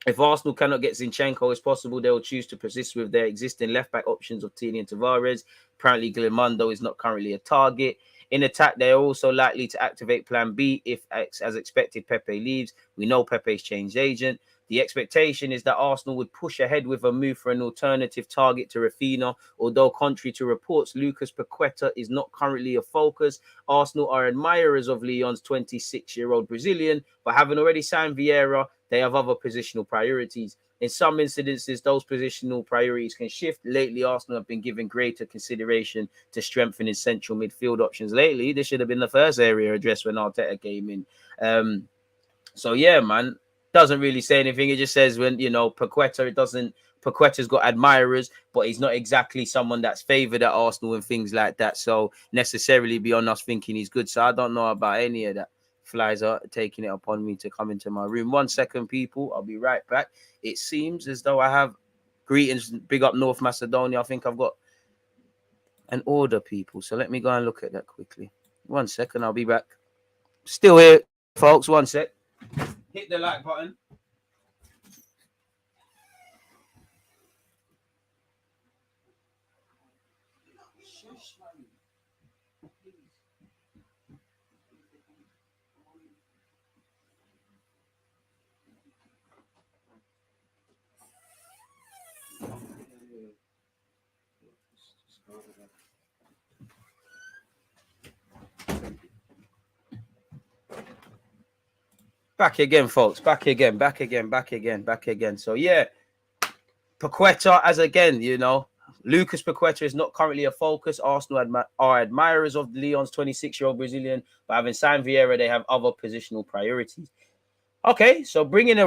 If Arsenal cannot get Zinchenko as possible, they will choose to persist with their existing left-back options of Tini and Tavares. Apparently, Glimundo is not currently a target. In attack, they are also likely to activate Plan B if, as expected, Pepe leaves. We know Pepe's changed agent. The expectation is that Arsenal would push ahead with a move for an alternative target to Rafinha, although contrary to reports, Lucas Paqueta is not currently a focus. Arsenal are admirers of Lyon's 26-year-old Brazilian, but having already signed Vieira, they have other positional priorities. In some incidences, those positional priorities can shift. Lately, Arsenal have been given greater consideration to strengthening central midfield options. Lately, this should have been the first area addressed when Arteta came in. So, yeah, man, doesn't really say anything. It just says when, you know, Paqueta's got admirers, but he's not exactly someone that's favoured at Arsenal and things like that. So, necessarily beyond us thinking he's good. So, I don't know about any of that. Flies are taking it upon me to come into my room. 1 second, people. I'll be right back. It seems as though I have greetings. Big up North Macedonia. I think I've got an order, people. So let me go and look at that quickly. 1 second. I'll be back. Still here, folks. 1 sec. Hit the like button. Back again, folks. Back again. So, yeah, Paqueta, as again, you know, Lucas Paqueta is not currently a focus. Arsenal are admirers of Lyon's 26-year-old Brazilian, but having signed Vieira, they have other positional priorities. Okay, so bring in a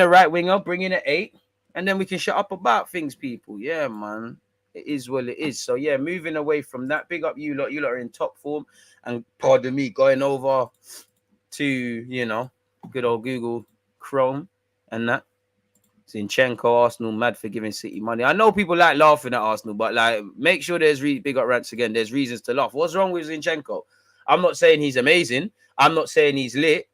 right winger, bring in an 8, and then we can shut up about things, people. Yeah, man. It is what it is. So, yeah, moving away from that, big up you lot. You lot are in top form. And pardon me, going over to, you know, good old Google Chrome and that. Zinchenko, Arsenal mad for giving City money. I know people like laughing at Arsenal, but like, make sure there's big up rants again. There's reasons to laugh. What's wrong with Zinchenko? I'm not saying he's amazing. I'm not saying he's lit.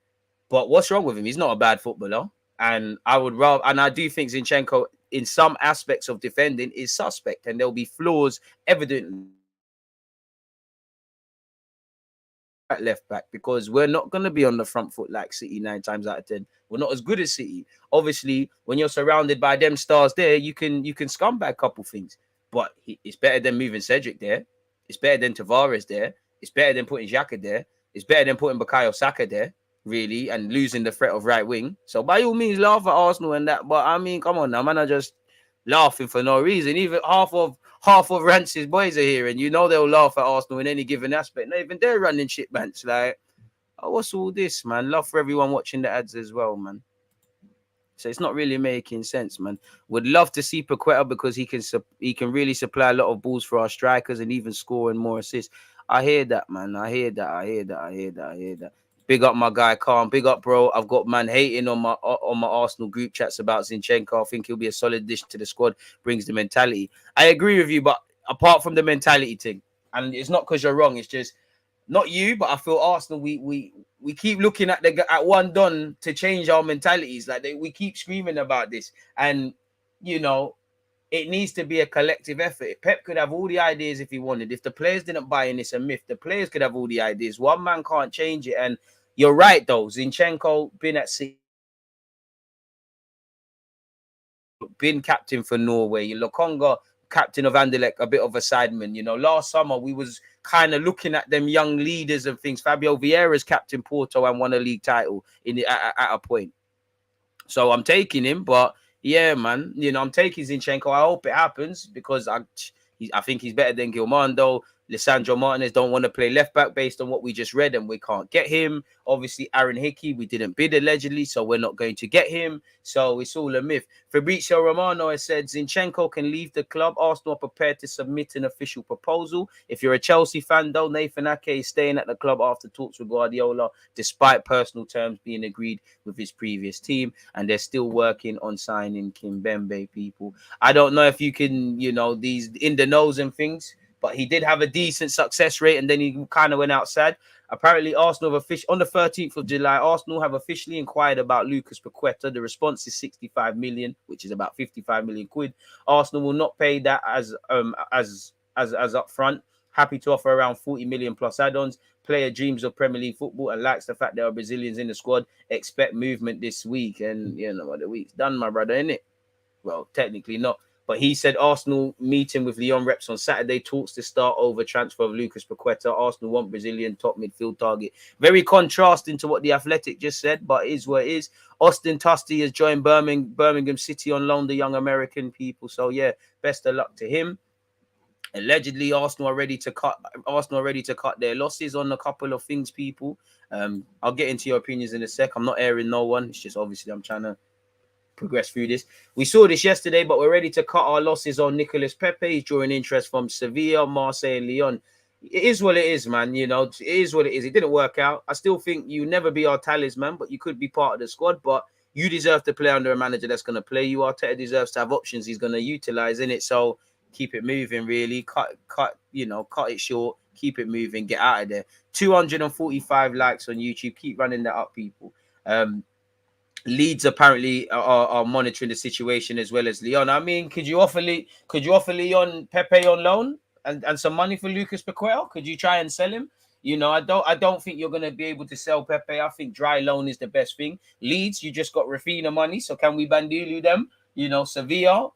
But what's wrong with him? He's not a bad footballer. And I do think Zinchenko, in some aspects of defending, is suspect. And there'll be flaws evident at left back, because we're not going to be on the front foot like City 9 times out of 10. We're not as good as City. Obviously, when you're surrounded by them stars there, you can scumbag a couple things. But it's better than moving Cedric there. It's better than Tavares there. It's better than putting Xhaka there. It's better than putting Bukayo Saka there, really, and losing the threat of right wing. So by all means, laugh at Arsenal and that. But I mean, come on now, man, are just laughing for no reason. Even half of half of Rance's boys are here, and you know they'll laugh at Arsenal in any given aspect. Not even they're running shit, man. It's like, oh, what's all this, man? Love for everyone watching the ads as well, man. So it's not really making sense, man. Would love to see Paqueta because he can really supply a lot of balls for our strikers and even scoring more assists. I hear that, man. I hear that. Big up my guy, Calm. Big up, bro. I've got man hating on my Arsenal group chats about Zinchenko. I think he'll be a solid addition to the squad. Brings the mentality. I agree with you, but apart from the mentality thing, and it's not because you're wrong. It's just not you, but I feel Arsenal. We keep looking at one done to change our mentalities. Like we keep screaming about this, and you know, it needs to be a collective effort. Pep could have all the ideas if he wanted. If the players didn't buy in, it's a myth. The players could have all the ideas. One man can't change it. And you're right, though. Zinchenko been at City, been captain for Norway. Lokonga, captain of Anderlecht, a bit of a sideman. You know, last summer we was kind of looking at them young leaders and things. Fabio Vieira's captain Porto and won a league title at a point. So I'm taking him, but yeah, man, you know, I'm taking Zinchenko. I hope it happens because I think he's better than Gilmando. Lisandro Martinez don't want to play left back based on what we just read, and we can't get him. Obviously, Aaron Hickey, we didn't bid allegedly, so we're not going to get him. So it's all a myth. Fabrizio Romano has said Zinchenko can leave the club. Arsenal are prepared to submit an official proposal. If you're a Chelsea fan, though, Nathan Ake is staying at the club after talks with Guardiola, despite personal terms being agreed with his previous team, and they're still working on signing Kimpembe. People, I don't know if you can, you know, these in the nose and things. But he did have a decent success rate, and then he kind of went outside. Apparently, Arsenal have on the 13th of July, Arsenal have officially inquired about Lucas Paqueta. The response is 65 million, which is about 55 million quid. Arsenal will not pay that as upfront. Happy to offer around 40 million plus add-ons. Player dreams of Premier League football and likes the fact there are Brazilians in the squad. Expect movement this week, and you know what, the week's done, my brother, isn't it? Well, technically not. But he said Arsenal meeting with Lyon reps on Saturday, talks to start over transfer of Lucas Paqueta. Arsenal want Brazilian top midfield target. Very contrasting to what the Athletic just said, but it is what it is. Austin Tusty has joined Birmingham City on loan, the young American people. So yeah, best of luck to him. Allegedly, Arsenal are ready to cut their losses on a couple of things, people. I'll get into your opinions in a sec. I'm not airing no one. It's just obviously I'm trying to progress through this. We saw this yesterday, but we're ready to cut our losses on Nicolas Pepe. He's drawing interest from Sevilla, Marseille, and Lyon. It is what it is, man. You know, it is what it is. It didn't work out. I still think you never be our talisman, but you could be part of the squad. But you deserve to play under a manager that's going to play you. Arteta deserves to have options he's going to utilize in it. So keep it moving, really. Cut it short. Keep it moving. Get out of there. 245 likes on YouTube. Keep running that up, people. Leeds apparently are monitoring the situation as well as Lyon. I mean, could you offer Lyon Pepe on loan and some money for Lucas Paqueta? Could you try and sell him? You know, I don't think you're gonna be able to sell Pepe. I think dry loan is the best thing. Leeds, you just got Rafinha money, so can we Bandilu them? You know, Sevilla,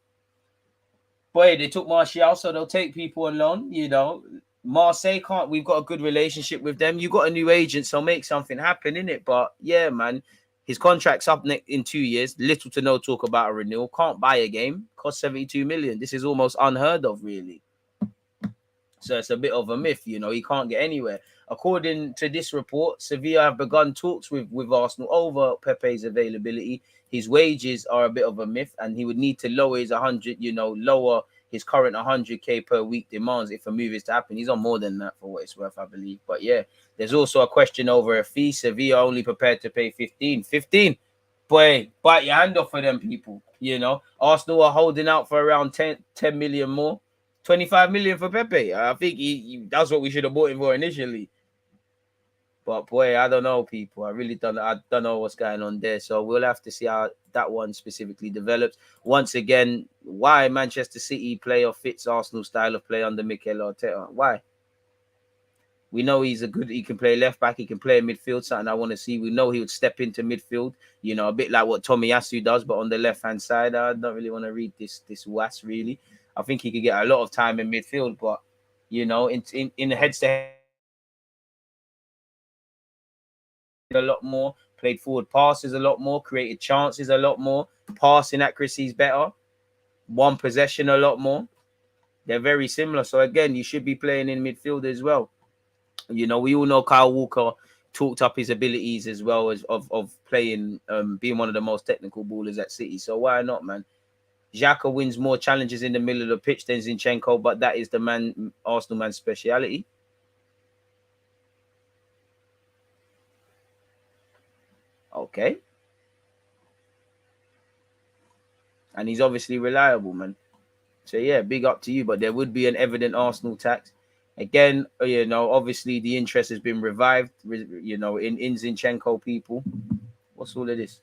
boy, they took Martial, so they'll take people on loan. You know, Marseille can't. We've got a good relationship with them. You got a new agent, so make something happen, innit? But yeah, man. His contract's up in 2 years. Little to no talk about a renewal. Can't buy a game. Cost 72 million. This is almost unheard of, really. So it's a bit of a myth, you know. He can't get anywhere. According to this report, Sevilla have begun talks with Arsenal over Pepe's availability. His wages are a bit of a myth, and he would need to lower his lower his current 100k per week demands if a move is to happen. He's on more than that for what it's worth, I believe. But yeah, there's also a question over a fee. Sevilla only prepared to pay 15. Boy, bite your hand off for them people. You know, Arsenal are holding out for around 10 million more. 25 million for Pepe. I think that's what we should have bought him for initially. But boy, I don't know, people. I don't know what's going on there. So we'll have to see how that one specifically develops. Once again, why Manchester City player fits Arsenal style of play under Mikel Arteta? Why? We know he can play left back, he can play midfield, something I want to see. We know he would step into midfield, you know, a bit like what Tomiyasu does, but on the left-hand side. I don't really want to read this was really. I think he could get a lot of time in midfield, but, you know, in the heads-to-head, a lot more, played forward passes a lot more, created chances a lot more, passing accuracy is better, one possession a lot more. They're very similar. So again, you should be playing in midfield as well. You know, we all know Kyle Walker talked up his abilities as well as of playing, being one of the most technical ballers at City. So why not, man? Xhaka wins more challenges in the middle of the pitch than Zinchenko, but that is the man, Arsenal man's speciality. Okay. And he's obviously reliable, man. So yeah, big up to you. But there would be an evident Arsenal tax. Again, you know, obviously the interest has been revived, you know, in Zinchenko, people. What's all of this?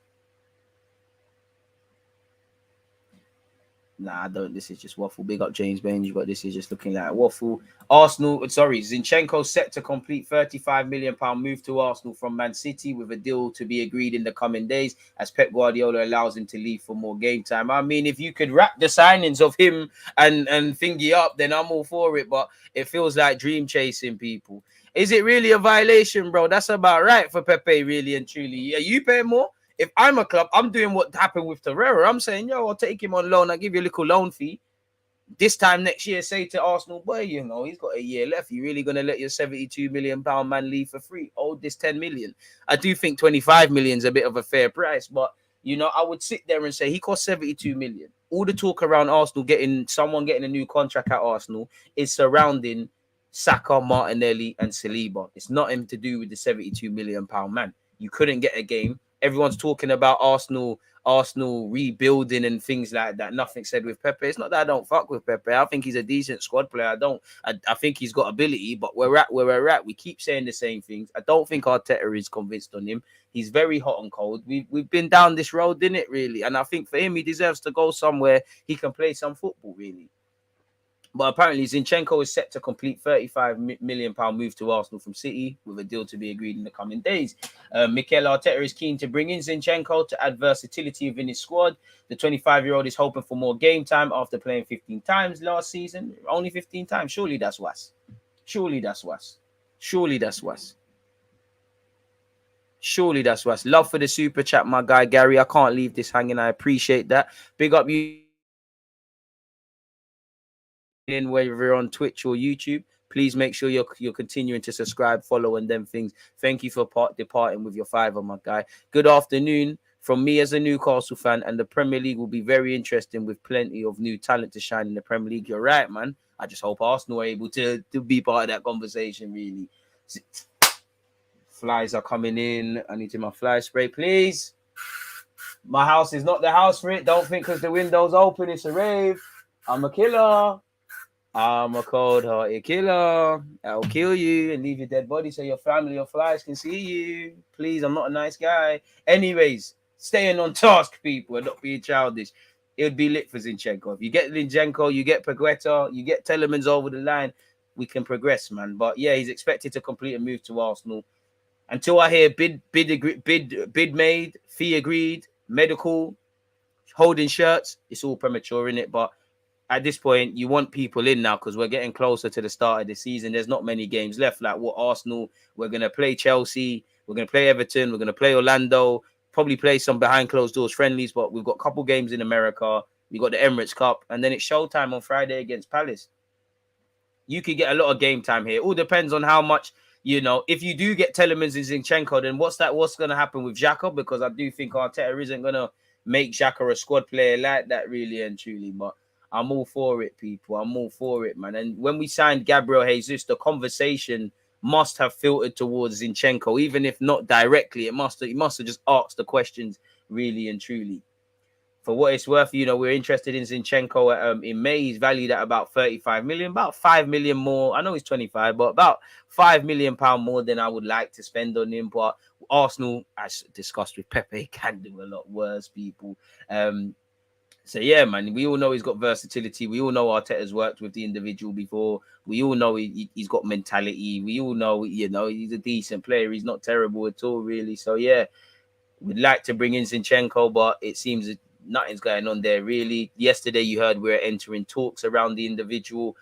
Nah, I don't. This is just waffle. Big up James Baines, but this is just looking like waffle. Arsenal, sorry, Zinchenko set to complete £35 million move to Arsenal from Man City with a deal to be agreed in the coming days as Pep Guardiola allows him to leave for more game time. I mean, if you could wrap the signings of him and thingy up, then I'm all for it. But it feels like dream chasing, people. Is it really a violation, bro? That's about right for Pepe, really and truly. Yeah, you pay more. If I'm a club, I'm doing what happened with Torreira. I'm saying, yo, I'll take him on loan. I'll give you a little loan fee. This time next year, say to Arsenal, boy, you know, he's got a year left. You really going to let your £72 million man leave for free? Oh, this 10 million. I do think 25 million is a bit of a fair price, but, you know, I would sit there and say he cost 72 million. All the talk around Arsenal getting a new contract at Arsenal is surrounding Saka, Martinelli, and Saliba. It's nothing to do with the £72 million man. You couldn't get a game. Everyone's talking about Arsenal rebuilding and things like that. Nothing said with Pepe. It's not that I don't fuck with Pepe. I think he's a decent squad player. I think he's got ability, but we're at where we're at. We keep saying the same things. I don't think Arteta is convinced on him. He's very hot and cold. We've been down this road, didn't it, really? And I think for him, he deserves to go somewhere he can play some football, really. But apparently, Zinchenko is set to complete £35 million move to Arsenal from City with a deal to be agreed in the coming days. Mikel Arteta is keen to bring in Zinchenko to add versatility within his squad. The 25-year-old is hoping for more game time after playing 15 times last season. Only 15 times. Surely that's worse. Surely that's worse. Surely that's worse. Surely that's worse. Love for the super chat, my guy Gary. I can't leave this hanging. I appreciate that. Big up you. In whether you're on Twitch or YouTube, please make sure you're continuing to subscribe, follow, and them things. Thank you for departing with your fiver, my guy. Good afternoon from me as a Newcastle fan, and the Premier League will be very interesting with plenty of new talent to shine in the Premier League. You're right, man. I just hope Arsenal are able to be part of that conversation, really. Flies are coming in. I need my fly spray, please. My house is not the house for it. Don't think because the window's open, it's a rave. I'm a killer. I'm a cold-hearted killer. I'll kill you and leave your dead body so your family or flies can see you. Please, I'm not a nice guy. Anyways, staying on task, people, and not being childish. It would be lit for Zinchenko. If you get Zinchenko, you get Paqueta, you get TIELEMANS over the line, we can progress, man. But yeah, he's expected to complete a move to Arsenal. Until I hear bid made, fee agreed, medical, holding shirts, it's all premature, innit? But at this point, you want people in now because we're getting closer to the start of the season. There's not many games left. Like what Arsenal, we're going to play Chelsea, we're going to play Everton, we're going to play Orlando, probably play some behind closed doors friendlies, but we've got a couple games in America. We got the Emirates Cup, and then it's showtime on Friday against Palace. You could get a lot of game time here. It all depends on how much, you know, if you do get TIELEMANS and Zinchenko, then what's going to happen with Xhaka? Because I do think Arteta isn't going to make Xhaka a squad player like that, really and truly. But I'm all for it, people. I'm all for it, man. And when we signed Gabriel Jesus, the conversation must have filtered towards Zinchenko, even if not directly. He must have just asked the questions, really and truly. For what it's worth, you know, we're interested in Zinchenko. In May, he's valued at about 35 million, about 5 million more. I know he's 25, but about £5 million more than I would like to spend on him. But Arsenal, as discussed with Pepe, can do a lot worse, people. So, yeah, man, we all know he's got versatility. We all know Arteta's worked with the individual before. We all know he's got mentality. We all know, you know, he's a decent player. He's not terrible at all, really. So, yeah, we'd like to bring in Zinchenko, but it seems that nothing's going on there, really. Yesterday, you heard we're entering talks around the individual.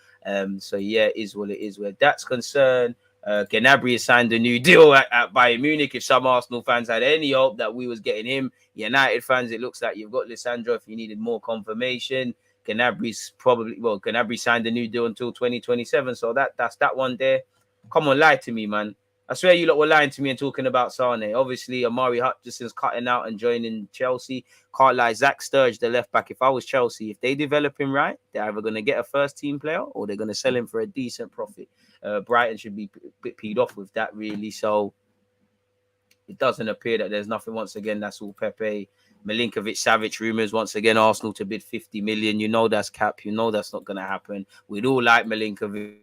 So, yeah, it is what it is where that's concerned. Gnabry has signed a new deal at Bayern Munich. If some Arsenal fans had any hope that we was getting him, United fans, it looks like you've got Lisandro if you needed more confirmation. Gnabry's Gnabry signed a new deal until 2027. So that's that one there. Come on, lie to me, man. I swear you lot were lying to me and talking about Sane. Obviously, Amari Hutchinson's cutting out and joining Chelsea. Can't lie, Zach Sturge, the left back. If I was Chelsea, if they develop him right, they're either going to get a first team player or they're going to sell him for a decent profit. Brighton should be a bit peed off with that, really. So it doesn't appear that there's nothing. Once again, that's all Pepe. Milinkovic-Savic rumours. Once again, Arsenal to bid 50 million. You know that's cap. You know that's not going to happen. We'd all like Milinkovic.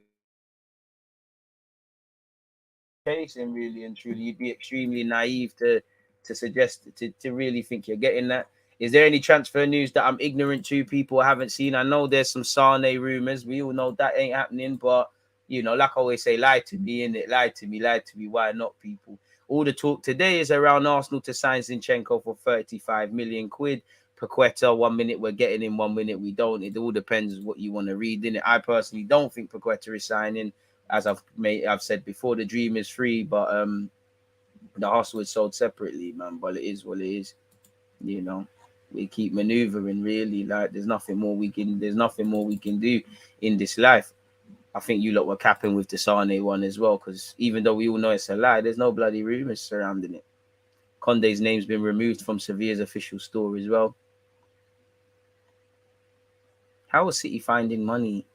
And really and truly, you'd be extremely naive to suggest to really think you're getting that. Is there any transfer news that I'm ignorant to, people haven't seen? I know there's some Sane rumors. We all know that ain't happening, but you know, like I always say, lie to me, innit? Lie to me. Why not, people? All the talk today is around Arsenal to sign Zinchenko for 35 million quid. Paqueta, 1 minute we're getting him, 1 minute we don't. It all depends what you want to read, innit? I personally don't think Paqueta is signing. As I've said before, the dream is free, but the hustle is sold separately, man. But it is what it is. You know, we keep maneuvering. Really, like there's nothing more we can do in this life. I think you lot were capping with the Sane one as well, because even though we all know it's a lie, there's no bloody rumors surrounding it. Conde's name's been removed from Sevilla's official store as well. How is City finding money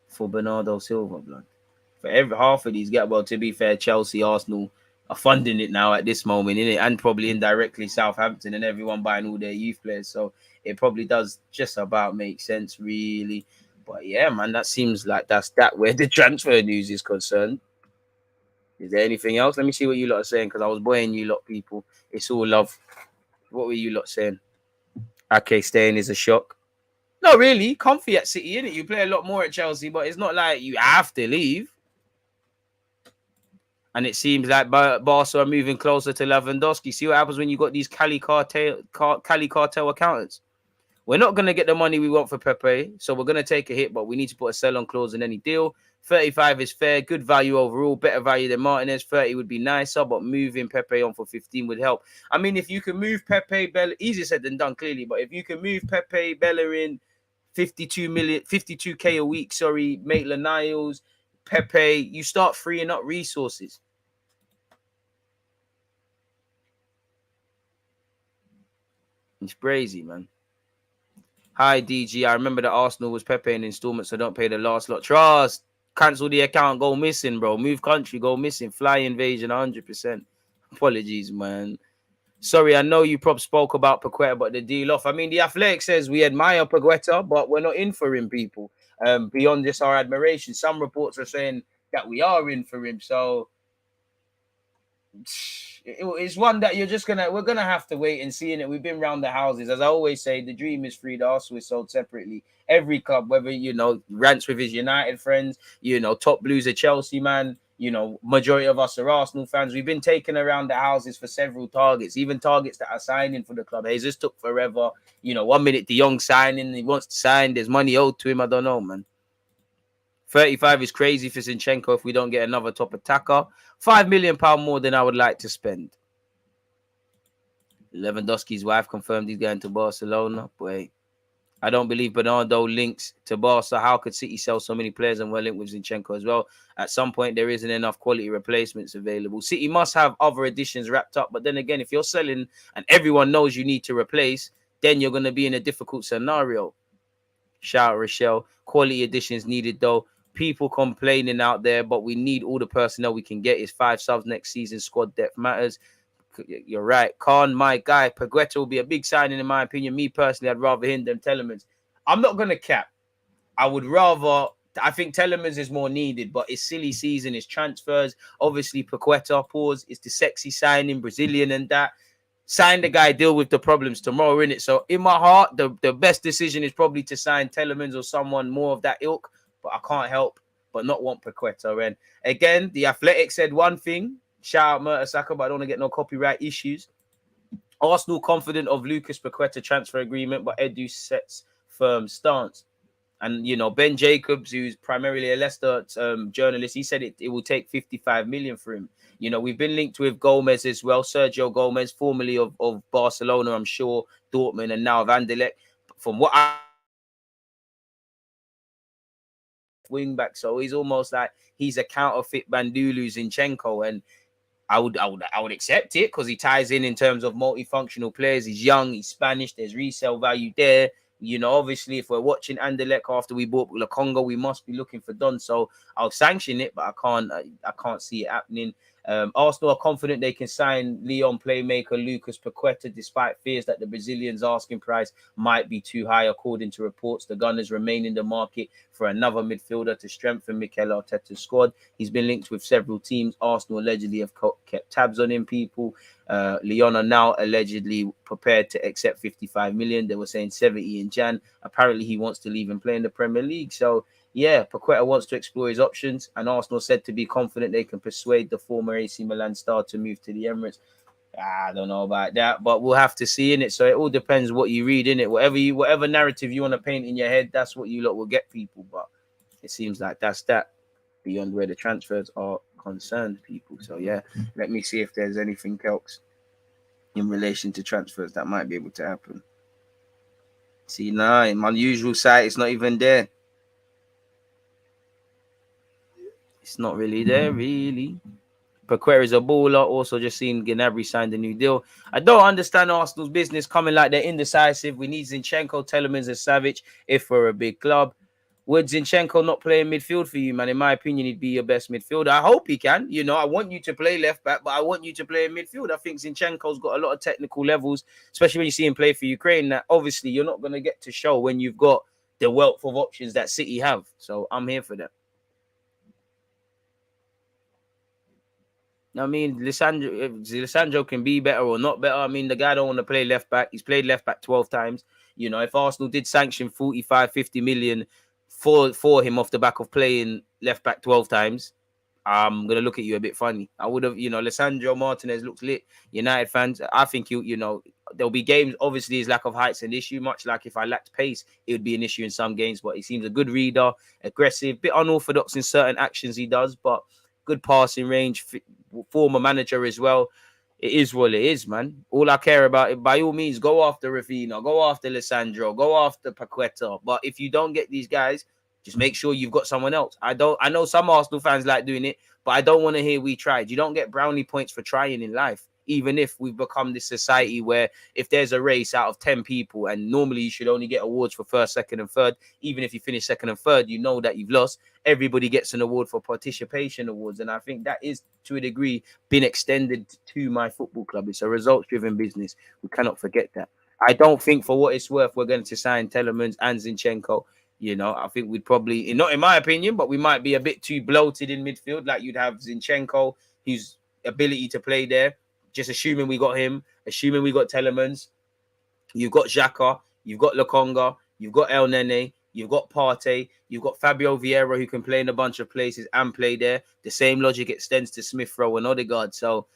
for Bernardo Silva, blood? For every half of these get, well, to be fair, Chelsea, Arsenal are funding it now at this moment, innit? And probably indirectly Southampton and everyone buying all their youth players. So it probably does just about make sense, really. But yeah, man, that seems like that's where the transfer news is concerned. Is there anything else? Let me see what you lot are saying, because I was boying you lot, people. It's all love. What were you lot saying? Okay, staying is a shock. No, really, comfy at City, innit? You play a lot more at Chelsea, but it's not like you have to leave. And it seems like Barca are moving closer to Lewandowski. See what happens when you got these Cali cartel accountants. We're not going to get the money we want for Pepe, so we're going to take a hit, but we need to put a sell-on clause in any deal. 35 is fair, good value overall, better value than Martinez. 30 would be nicer, but moving Pepe on for 15 would help. I mean, if you can move Pepe, easier said than done, clearly, but if you can move Pepe, Bellerin, 52K a week, Maitland-Niles, Pepe, you start freeing up resources. It's crazy, man. Hi, DG. I remember that Arsenal was Pepe in installments, so don't pay the last lot. Trust. Cancel the account, go missing, bro. Move country, go missing. Fly invasion, 100%. Apologies, man. Sorry, I know you probably spoke about Paqueta, but the deal off. I mean, the Athletic says we admire Paqueta, but we're not in for him, people. Beyond this, our admiration. Some reports are saying that we are in for him, so it's one that we're gonna have to wait and see. It. We've been round the houses, as I always say. The dream is free. The Arsenal is sold separately. Every club, whether rants with his United friends, Top Blues a Chelsea man. Majority of us are Arsenal fans. We've been taken around the houses for several targets, even targets that are signing for the club. Jesus took forever. 1 minute De Jong signing, he wants to sign. There's money owed to him. I don't know, man. 35 is crazy for Zinchenko if we don't get another top attacker. £5 million more than I would like to spend. Lewandowski's wife confirmed he's going to Barcelona. Boy, I don't believe Bernardo links to Barca. How could City sell so many players and we're linked with Zinchenko as well? At some point, there isn't enough quality replacements available. City must have other additions wrapped up. But then again, if you're selling and everyone knows you need to replace, then you're going to be in a difficult scenario. Shout out Rochelle. Quality additions needed, though. People complaining out there, but we need all the personnel we can get. Is 5 subs next season. Squad depth matters. You're right. Khan, my guy. Paqueta will be a big signing, in my opinion. Me personally, I'd rather him than Tielemans. I'm not going to cap. I think Tielemans is more needed, but it's silly season. It's transfers. Obviously, Paqueta, pause. It's the sexy signing, Brazilian and that. Sign the guy, deal with the problems tomorrow, innit? So in my heart, the best decision is probably to sign Tielemans or someone more of that ilk. But I can't help but not want Paqueta. And again, the Athletic said one thing. Shout out Mertesacker, but I don't want to get no copyright issues. Arsenal confident of Lucas Paqueta transfer agreement, but Edu sets firm stance. And, Ben Jacobs, who's primarily a Leicester journalist, he said it will take 55 million for him. We've been linked with Gomez as well. Sergio Gomez, formerly of Barcelona, I'm sure, Dortmund, and now of Anderlecht. From what wing back. So he's almost like he's a counterfeit Bandulu Zinchenko, and I would accept it because he ties in terms of multifunctional players. He's young, he's Spanish. There's resale value there. You know, obviously, if we're watching Anderlecht after we bought La Congo, we must be looking for Don. So I'll sanction it, but I can't see it happening. Arsenal are confident they can sign Lyon playmaker Lucas Paqueta, despite fears that the Brazilian's asking price might be too high. According to reports, the Gunners remain in the market for another midfielder to strengthen Mikel Arteta's squad. He's been linked with several teams. Arsenal allegedly have kept tabs on him. Lyon are now allegedly prepared to accept 55 million. They were saying 70 in Jan. Apparently, he wants to leave and play in the Premier League. So, yeah, Paqueta wants to explore his options, and Arsenal said to be confident they can persuade the former AC Milan star to move to the Emirates. I don't know about that, but we'll have to see in it. So it all depends what you read in it. Whatever narrative you want to paint in your head, that's what you lot will get, people. But it seems like that's that beyond where the transfers are concerned, people. So yeah, let me see if there's anything else in relation to transfers that might be able to happen. See, nah, in my usual site, it's not even there. It's not really there, really. Paqueta is a baller. Also, just seen Gnabry signed a new deal. I don't understand Arsenal's business coming like they're indecisive. We need Zinchenko, Telemans, and Savic if we're a big club. Would Zinchenko not play in midfield for you, man? In my opinion, he'd be your best midfielder. I hope he can. You know, I want you to play left back, but I want you to play in midfield. I think Zinchenko's got a lot of technical levels, especially when you see him play for Ukraine. That obviously you're not going to get to show when you've got the wealth of options that City have. So I'm here for that. I mean, Lisandro can be better or not better. I mean, the guy don't want to play left back. He's played left back 12 times. You know, if Arsenal did sanction 45, 50 million for him off the back of playing left back 12 times, I'm going to look at you a bit funny. I would have, you know, Lisandro Martinez looks lit. United fans, I think, you know, there'll be games. Obviously, his lack of height's an issue, much like if I lacked pace, it would be an issue in some games. But he seems a good reader, aggressive, bit unorthodox in certain actions he does, but good passing range, former manager as well. It is what it is, man. All I care about, by all means, go after Rafinha, go after Lisandro, go after Paqueta. But if you don't get these guys, just make sure you've got someone else. I know some Arsenal fans like doing it, but I don't want to hear we tried. You don't get brownie points for trying in life. Even if we've become this society where if there's a race out of 10 people and normally you should only get awards for first, second, and third, even if you finish second and third, you know that you've lost. Everybody gets an award for participation awards. And I think that is, to a degree, been extended to my football club. It's a results-driven business. We cannot forget that. I don't think, for what it's worth, we're going to sign Telemans and Zinchenko. You know, I think we'd probably, not in my opinion, but we might be a bit too bloated in midfield. Like you'd have Zinchenko, whose ability to play there. Just assuming we got him, assuming we got Telemans, you've got Xhaka, you've got Lokonga, you've got El Nene, you've got Partey, you've got Fabio Vieira, who can play in a bunch of places and play there. The same logic extends to Smith Rowe and Odegaard. So,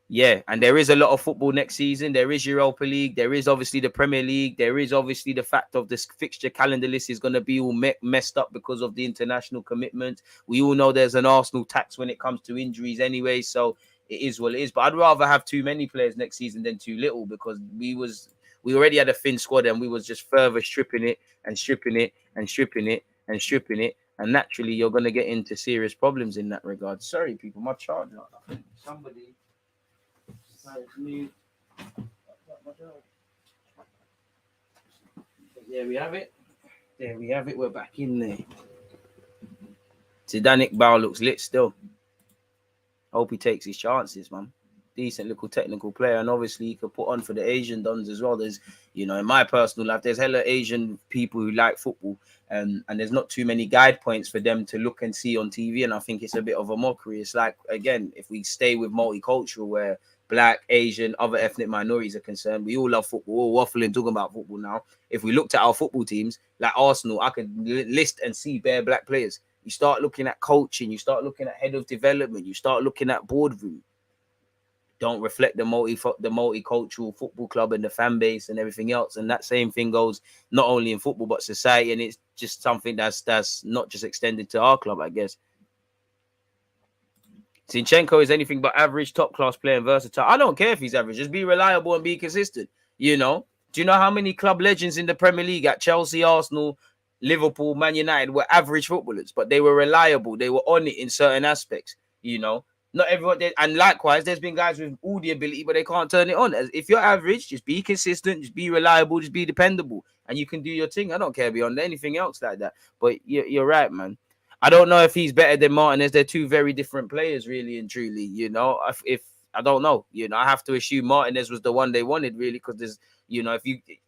yeah, and there is a lot of football next season. There is Europa League. There is obviously the Premier League. There is obviously the fact of this fixture calendar list is going to be all messed up because of the international commitment. We all know there's an Arsenal tax when it comes to injuries anyway. So, it is what it is. But I'd rather have too many players next season than too little, because we already had a thin squad and we was just further stripping it and stripping it and stripping it and stripping it. And naturally, you're going to get into serious problems in that regard. Sorry, people, my charger. I think somebody decided to move. There we have it. There we have it. We're back in there. Zidane Iqbal looks lit still. Hope he takes his chances, man. Decent little technical player, and obviously he could put on for the Asian dons as well. There's, you know, in my personal life, there's hella Asian people who like football, and there's not too many guide points for them to look and see on TV, and I think it's a bit of a mockery. It's like, again, if we stay with multicultural, where Black, Asian, other ethnic minorities are concerned, we all love football. We're all waffling, talking about football now. If we looked at our football teams, like Arsenal, I could list and see bare Black players. You start looking at coaching, you start looking at head of development, you start looking at boardroom. Don't reflect the multicultural football club and the fan base and everything else. And that same thing goes not only in football but society, and it's just something that's not just extended to our club, I guess. Zinchenko is anything but average, top class player and versatile. I don't care if he's average, just be reliable and be consistent. You know, do you know how many club legends in the Premier League at Chelsea, Arsenal, Liverpool, Man United were average footballers, but they were reliable. They were on it in certain aspects, you know. Not everyone did. And likewise, there's been guys with all the ability, but they can't turn it on. If you're average, just be consistent, just be reliable, just be dependable, and you can do your thing. I don't care beyond anything else like that. But you're right, man. I don't know if he's better than Martinez. They're two very different players, really and truly. You know, if I don't know, you know, I have to assume Martinez was the one they wanted, really, because there's, you know,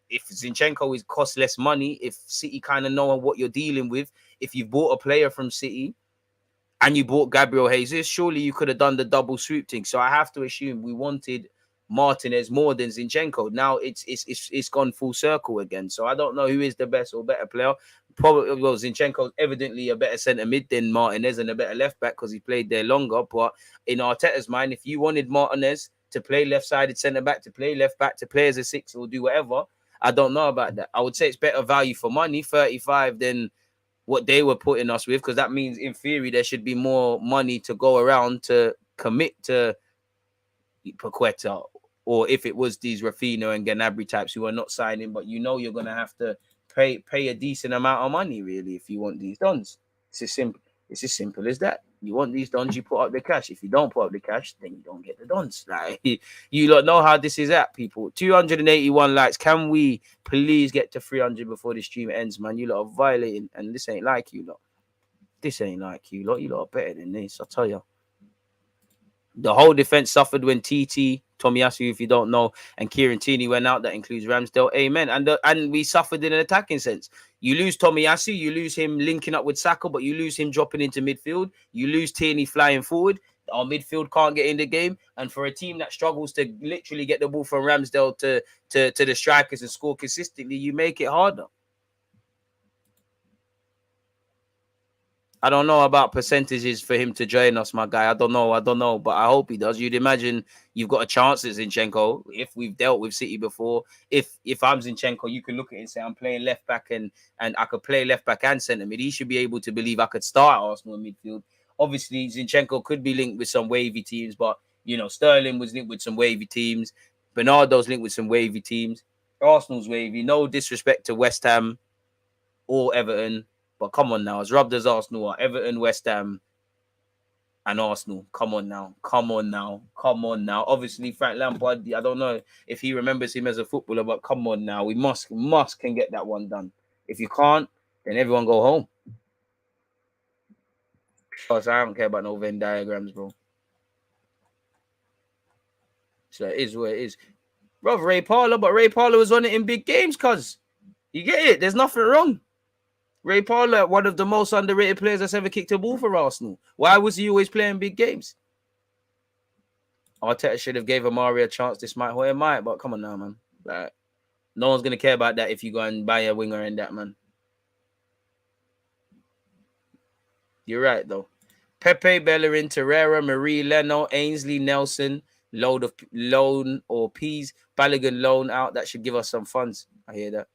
if Zinchenko is cost less money, if City kind of know what you're dealing with, if you've bought a player from City and you bought Gabriel Jesus, surely you could have done the double swoop thing. So I have to assume we wanted Martinez more than Zinchenko. Now it's gone full circle again. So I don't know who is the best or better player. Probably, well, Zinchenko is evidently a better centre mid than Martinez and a better left back because he played there longer. But in Arteta's mind, if you wanted Martinez to play left-sided centre back, to play left back, to play as a 6 or do whatever, I don't know about that. I would say it's better value for money, 35, than what they were putting us with, because that means in theory there should be more money to go around to commit to Paqueta, or if it was these Rafinha and Gnabry types who are not signing, but you know you're gonna have to pay a decent amount of money really if you want these dons. It's as simple as that. You want these dons, you put up the cash. If you don't put up the cash, then you don't get the dons. Like, you lot know how this is at, people. 281 likes. Can we please get to 300 before the stream ends, man? You lot are violating, and this ain't like you lot. This ain't like you lot. You lot are better than this, I tell you. The whole defense suffered when TT, Tomiyasu, if you don't know, and Kieran Tierney went out. That includes Ramsdale. Amen. And we suffered in an attacking sense. You lose Tomiyasu, you lose him linking up with Saka, but you lose him dropping into midfield. You lose Tierney flying forward. Our midfield can't get in the game. And for a team that struggles to literally get the ball from Ramsdale to the strikers and score consistently, you make it harder. I don't know about percentages for him to join us, my guy. I don't know, but I hope he does. You'd imagine you've got a chance at Zinchenko. If we've dealt with City before, if I'm Zinchenko, you can look at it and say I'm playing left back and I could play left back and centre mid. He should be able to believe I could start Arsenal in midfield. Obviously, Zinchenko could be linked with some wavy teams, but you know, Sterling was linked with some wavy teams. Bernardo's linked with some wavy teams. Arsenal's wavy. No disrespect to West Ham or Everton. But come on now, as rubbed as Arsenal are, Everton, West Ham, and Arsenal. Come on now. Obviously, Frank Lampard, I don't know if he remembers him as a footballer, but come on now. We must can get that one done. If you can't, then everyone go home. Because I don't care about no Venn diagrams, bro. So it is what it is. Bro, Ray Parlour, but Ray Parlour was on it in big games, cuz. You get it? There's nothing wrong. Ray Parlour, one of the most underrated players that's ever kicked a ball for Arsenal. Why was he always playing big games? Arteta should have gave Amari a chance. This might hurt, might, but come on now, man. Like, no one's going to care about that if you go and buy a winger in that, man. You're right, though. Pepe, Bellerin, Torreira, Marie, Leno, Ainsley, Nelson, loan or Peas, Balogun loan out. That should give us some funds. I hear that.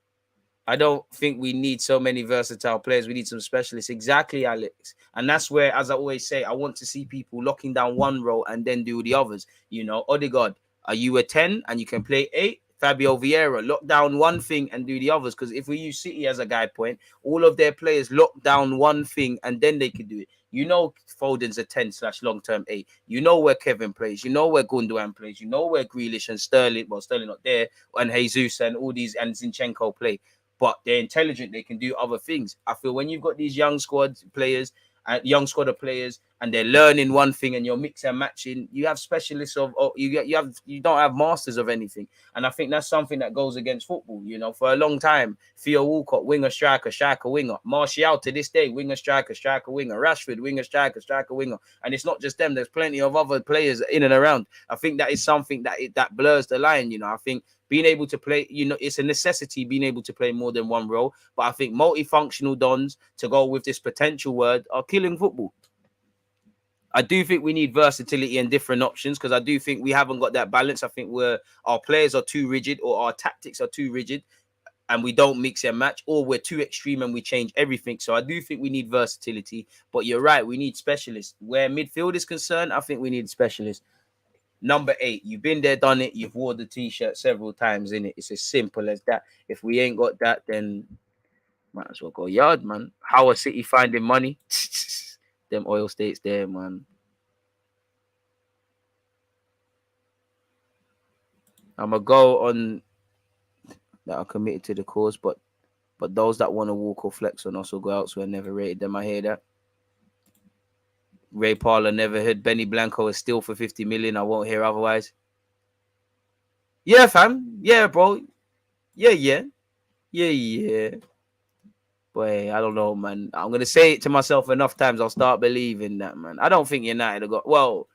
I don't think we need so many versatile players. We need some specialists. Exactly, Alex. And that's where, as I always say, I want to see people locking down one role and then do the others. You know, Odegaard, are you a 10 and you can play 8? Fabio Vieira, lock down one thing and do the others. Because if we use City as a guide point, all of their players lock down one thing and then they could do it. You know Foden's a 10/long-term 8. You know where Kevin plays. You know where Gundogan plays. You know where Grealish and Sterling, well, Sterling not there, and Jesus and all these, and Zinchenko play. But they're intelligent. They can do other things. I feel when you've got these young squad of players, and they're learning one thing, and you're mixing and matching, you have specialists you don't have masters of anything. And I think that's something that goes against football. You know, for a long time, Theo Walcott, winger, striker, winger. Martial to this day, winger, striker, winger. Rashford, winger, striker, winger. And it's not just them. There's plenty of other players in and around. I think that is something that blurs the line. You know, I think being able to play, you know, it's a necessity being able to play more than one role. But I think multifunctional dons, to go with this potential word, are killing football. I do think we need versatility and different options, because I do think we haven't got that balance. I think our players are too rigid, or our tactics are too rigid, and we don't mix and match, or we're too extreme and we change everything. So I do think we need versatility. But you're right, we need specialists. Where midfield is concerned, I think we need specialists. Number 8, you've been there, done it. You've worn the T-shirt several times, innit? It's as simple as that. If we ain't got that, then Might as well go yard, man. How are City finding money? Them oil states there, man. I'm going to go on that are committed to the cause, but those that want to walk or flex on us will go elsewhere. Never rated them. I hear that. Ray Parler never heard Benny Blanco is still for 50 million. I won't hear otherwise. Yeah, fam. Yeah, bro. Yeah. Boy, I don't know, man. I'm going to say it to myself enough times. I'll start believing that, man. I don't think United have got... Well,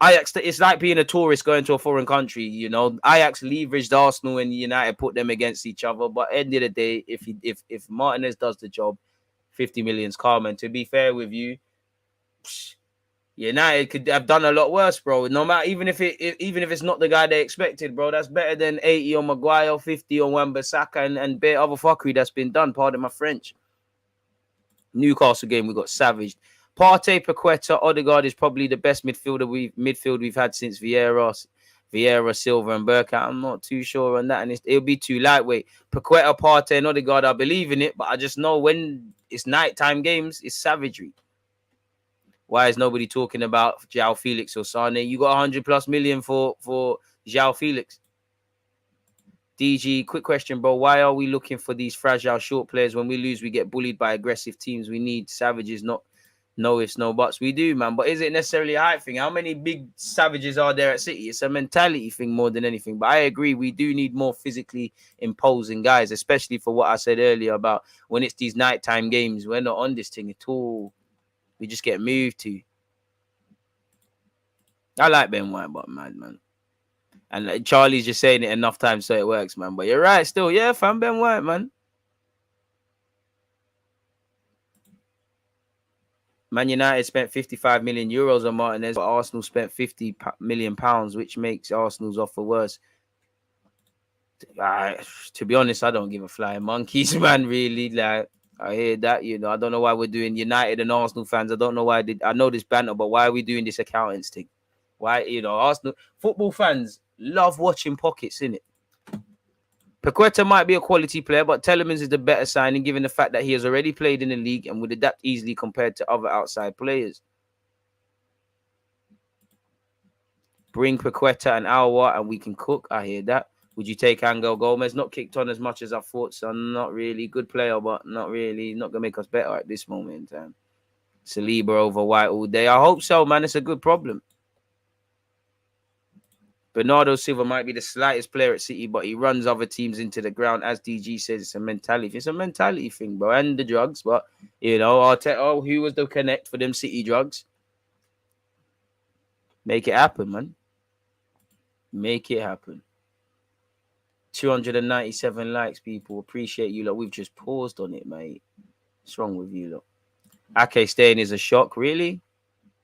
Ajax, it's like being a tourist going to a foreign country, you know. Ajax leveraged Arsenal and United put them against each other. But at the end of the day, if Martinez does the job, 50 million's calm. And to be fair with you, United could have done a lot worse, bro. No matter, even if it's not the guy they expected, bro, that's better than 80 on Maguire, 50 on Wan-Bissaka, and bare other fuckery that's been done. Pardon my French. Newcastle game, we got savaged. Partey, Paqueta, Odegaard is probably the best midfield we've had since Vieira, Silva, and Burkhardt. I'm not too sure on that, and it'll be too lightweight. Paqueta, Partey, and Odegaard, I believe in it, but I just know when it's nighttime games, it's savagery. Why is nobody talking about João Felix or Sane? You got 100+ million for João Felix. DG, quick question, bro. Why are we looking for these fragile short players? When we lose, we get bullied by aggressive teams. We need savages, not no ifs, no buts. We do, man. But is it necessarily a height thing? How many big savages are there at City? It's a mentality thing more than anything. But I agree, we do need more physically imposing guys, especially for what I said earlier about when it's these nighttime games. We're not on this thing at all. We just get moved to. I like Ben White, but man. And Charlie's just saying it enough times so it works, man. But you're right still. Yeah, fam, Ben White, man. Man United spent 55 million euros on Martinez, but Arsenal spent 50 million pounds, which makes Arsenal's offer worse. To be honest, I don't give a flying monkeys, man, really. Like, I hear that, you know. I don't know why we're doing United and Arsenal fans. I don't know why I know this banter, but why are we doing this accountants thing? Why, you know, Arsenal football fans love watching pockets, innit? Paqueta might be a quality player, but Tielemans is the better signing given the fact that he has already played in the league and would adapt easily compared to other outside players. Bring Paqueta and Aouar and we can cook. I hear that. Would you take Angel Gomez? Not kicked on as much as I thought, so not really. Good player, but not really. Not going to make us better at this moment in time. Saliba over White all day. I hope so, man. It's a good problem. Bernardo Silva might be the slightest player at City, but he runs other teams into the ground. As DG says, it's a mentality. It's a mentality thing, bro. And the drugs, but, you know, who was the connect for them City drugs? Make it happen, man. Make it happen. 297 likes, people. Appreciate you, lot. We've just paused on it, mate. What's wrong with you, lot? Ake staying is a shock, really?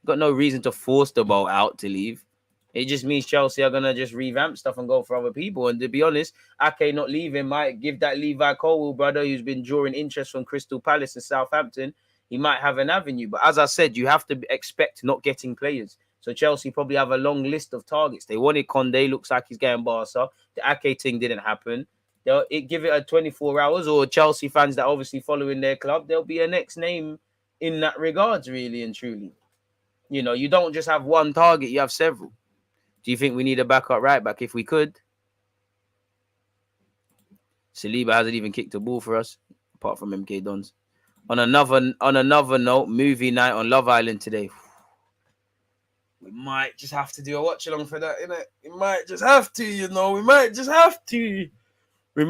Got no reason to force the ball out to leave. It just means Chelsea are going to just revamp stuff and go for other people. And to be honest, Ake not leaving might give that Levi Colwill brother who's been drawing interest from Crystal Palace and Southampton, he might have an avenue. But as I said, you have to expect not getting players. So Chelsea probably have a long list of targets. They wanted Conde, looks like he's getting Barca. The Ake thing didn't happen. They'll give it a 24 hours, or Chelsea fans that obviously following their club, there'll be a next name in that regards, really and truly. You know, you don't just have one target, you have several. Do you think we need a backup right back? If we could. Saliba hasn't even kicked a ball for us, apart from MK Dons. On another note, movie night on Love Island today. We might just have to do a watch along for that, innit? We might just have to, you know. We might just have to. Again,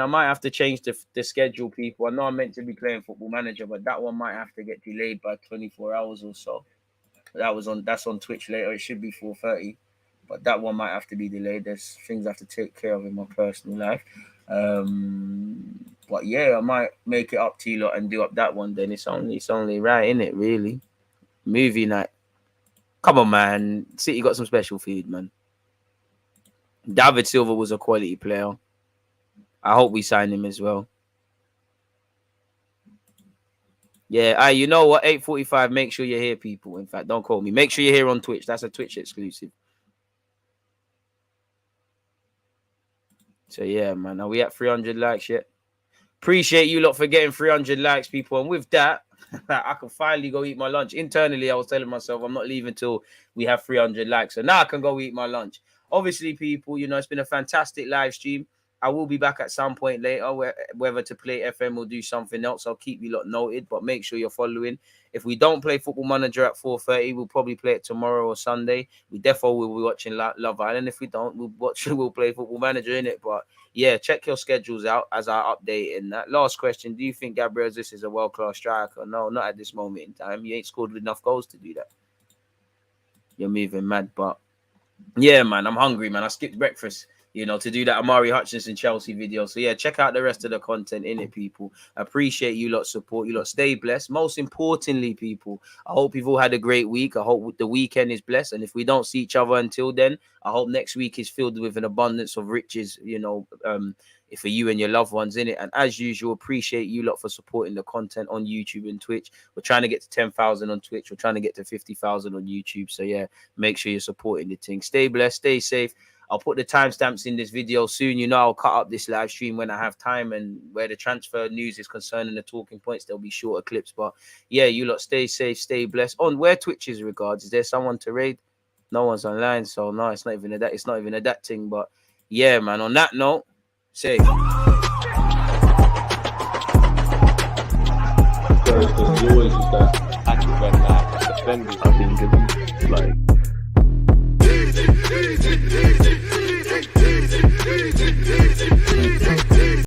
I might have to change the schedule, people. I know I'm meant to be playing Football Manager, but that one might have to get delayed by 24 hours or so. That's on Twitch later. It should be 4:30, but that one might have to be delayed. There's things I have to take care of in my personal life. But yeah, I might make it up to you lot and do up that one. Then it's only right, isn't it? Really, movie night. Come on, man. City got some special food, man. David Silva was a quality player. I hope we sign him as well. Yeah, you know what? 8:45. Make sure you're here, people. In fact, don't call me. Make sure you're here on Twitch. That's a Twitch exclusive. So yeah, man. Are we at 300 likes yet? Appreciate you lot for getting 300 likes, people. And with that, I can finally go eat my lunch. Internally, I was telling myself I'm not leaving till we have 300 likes. So now I can go eat my lunch. Obviously, people, you know, it's been a fantastic live stream. I will be back at some point later, whether to play FM or do something else. I'll keep you lot noted, but make sure you're following. If we don't play Football Manager at 4:30, we'll probably play it tomorrow or Sunday. We definitely will be watching Love Island. If we don't, we'll play Football Manager in it. But yeah, check your schedules out as I update in that. Last question: do you think Gabriel Jesus is a world-class striker? No, not at this moment in time. He ain't scored enough goals to do that. You're moving mad, but yeah, man, I'm hungry, man. I skipped breakfast, you know, to do that Amari Hutchinson Chelsea video. So yeah, check out the rest of the content in it, people. I appreciate you lot support. You lot stay blessed. Most importantly, people, I hope you've all had a great week. I hope the weekend is blessed. And if we don't see each other until then, I hope next week is filled with an abundance of riches, you know, for you and your loved ones in it. And as usual, appreciate you lot for supporting the content on YouTube and Twitch. We're trying to get to 10,000 on Twitch. We're trying to get to 50,000 on YouTube. So yeah, make sure you're supporting the thing. Stay blessed, stay safe. I'll put the timestamps in this video soon. You know, I'll cut up this live stream when I have time, and where the transfer news is concerned and the talking points, there'll be shorter clips. But yeah, you lot stay safe, stay blessed. On where Twitch is regards, is there someone to raid? No one's online, so no, it's not even a that thing. But yeah, man, on that note, say Because you always use that active red light, defenders.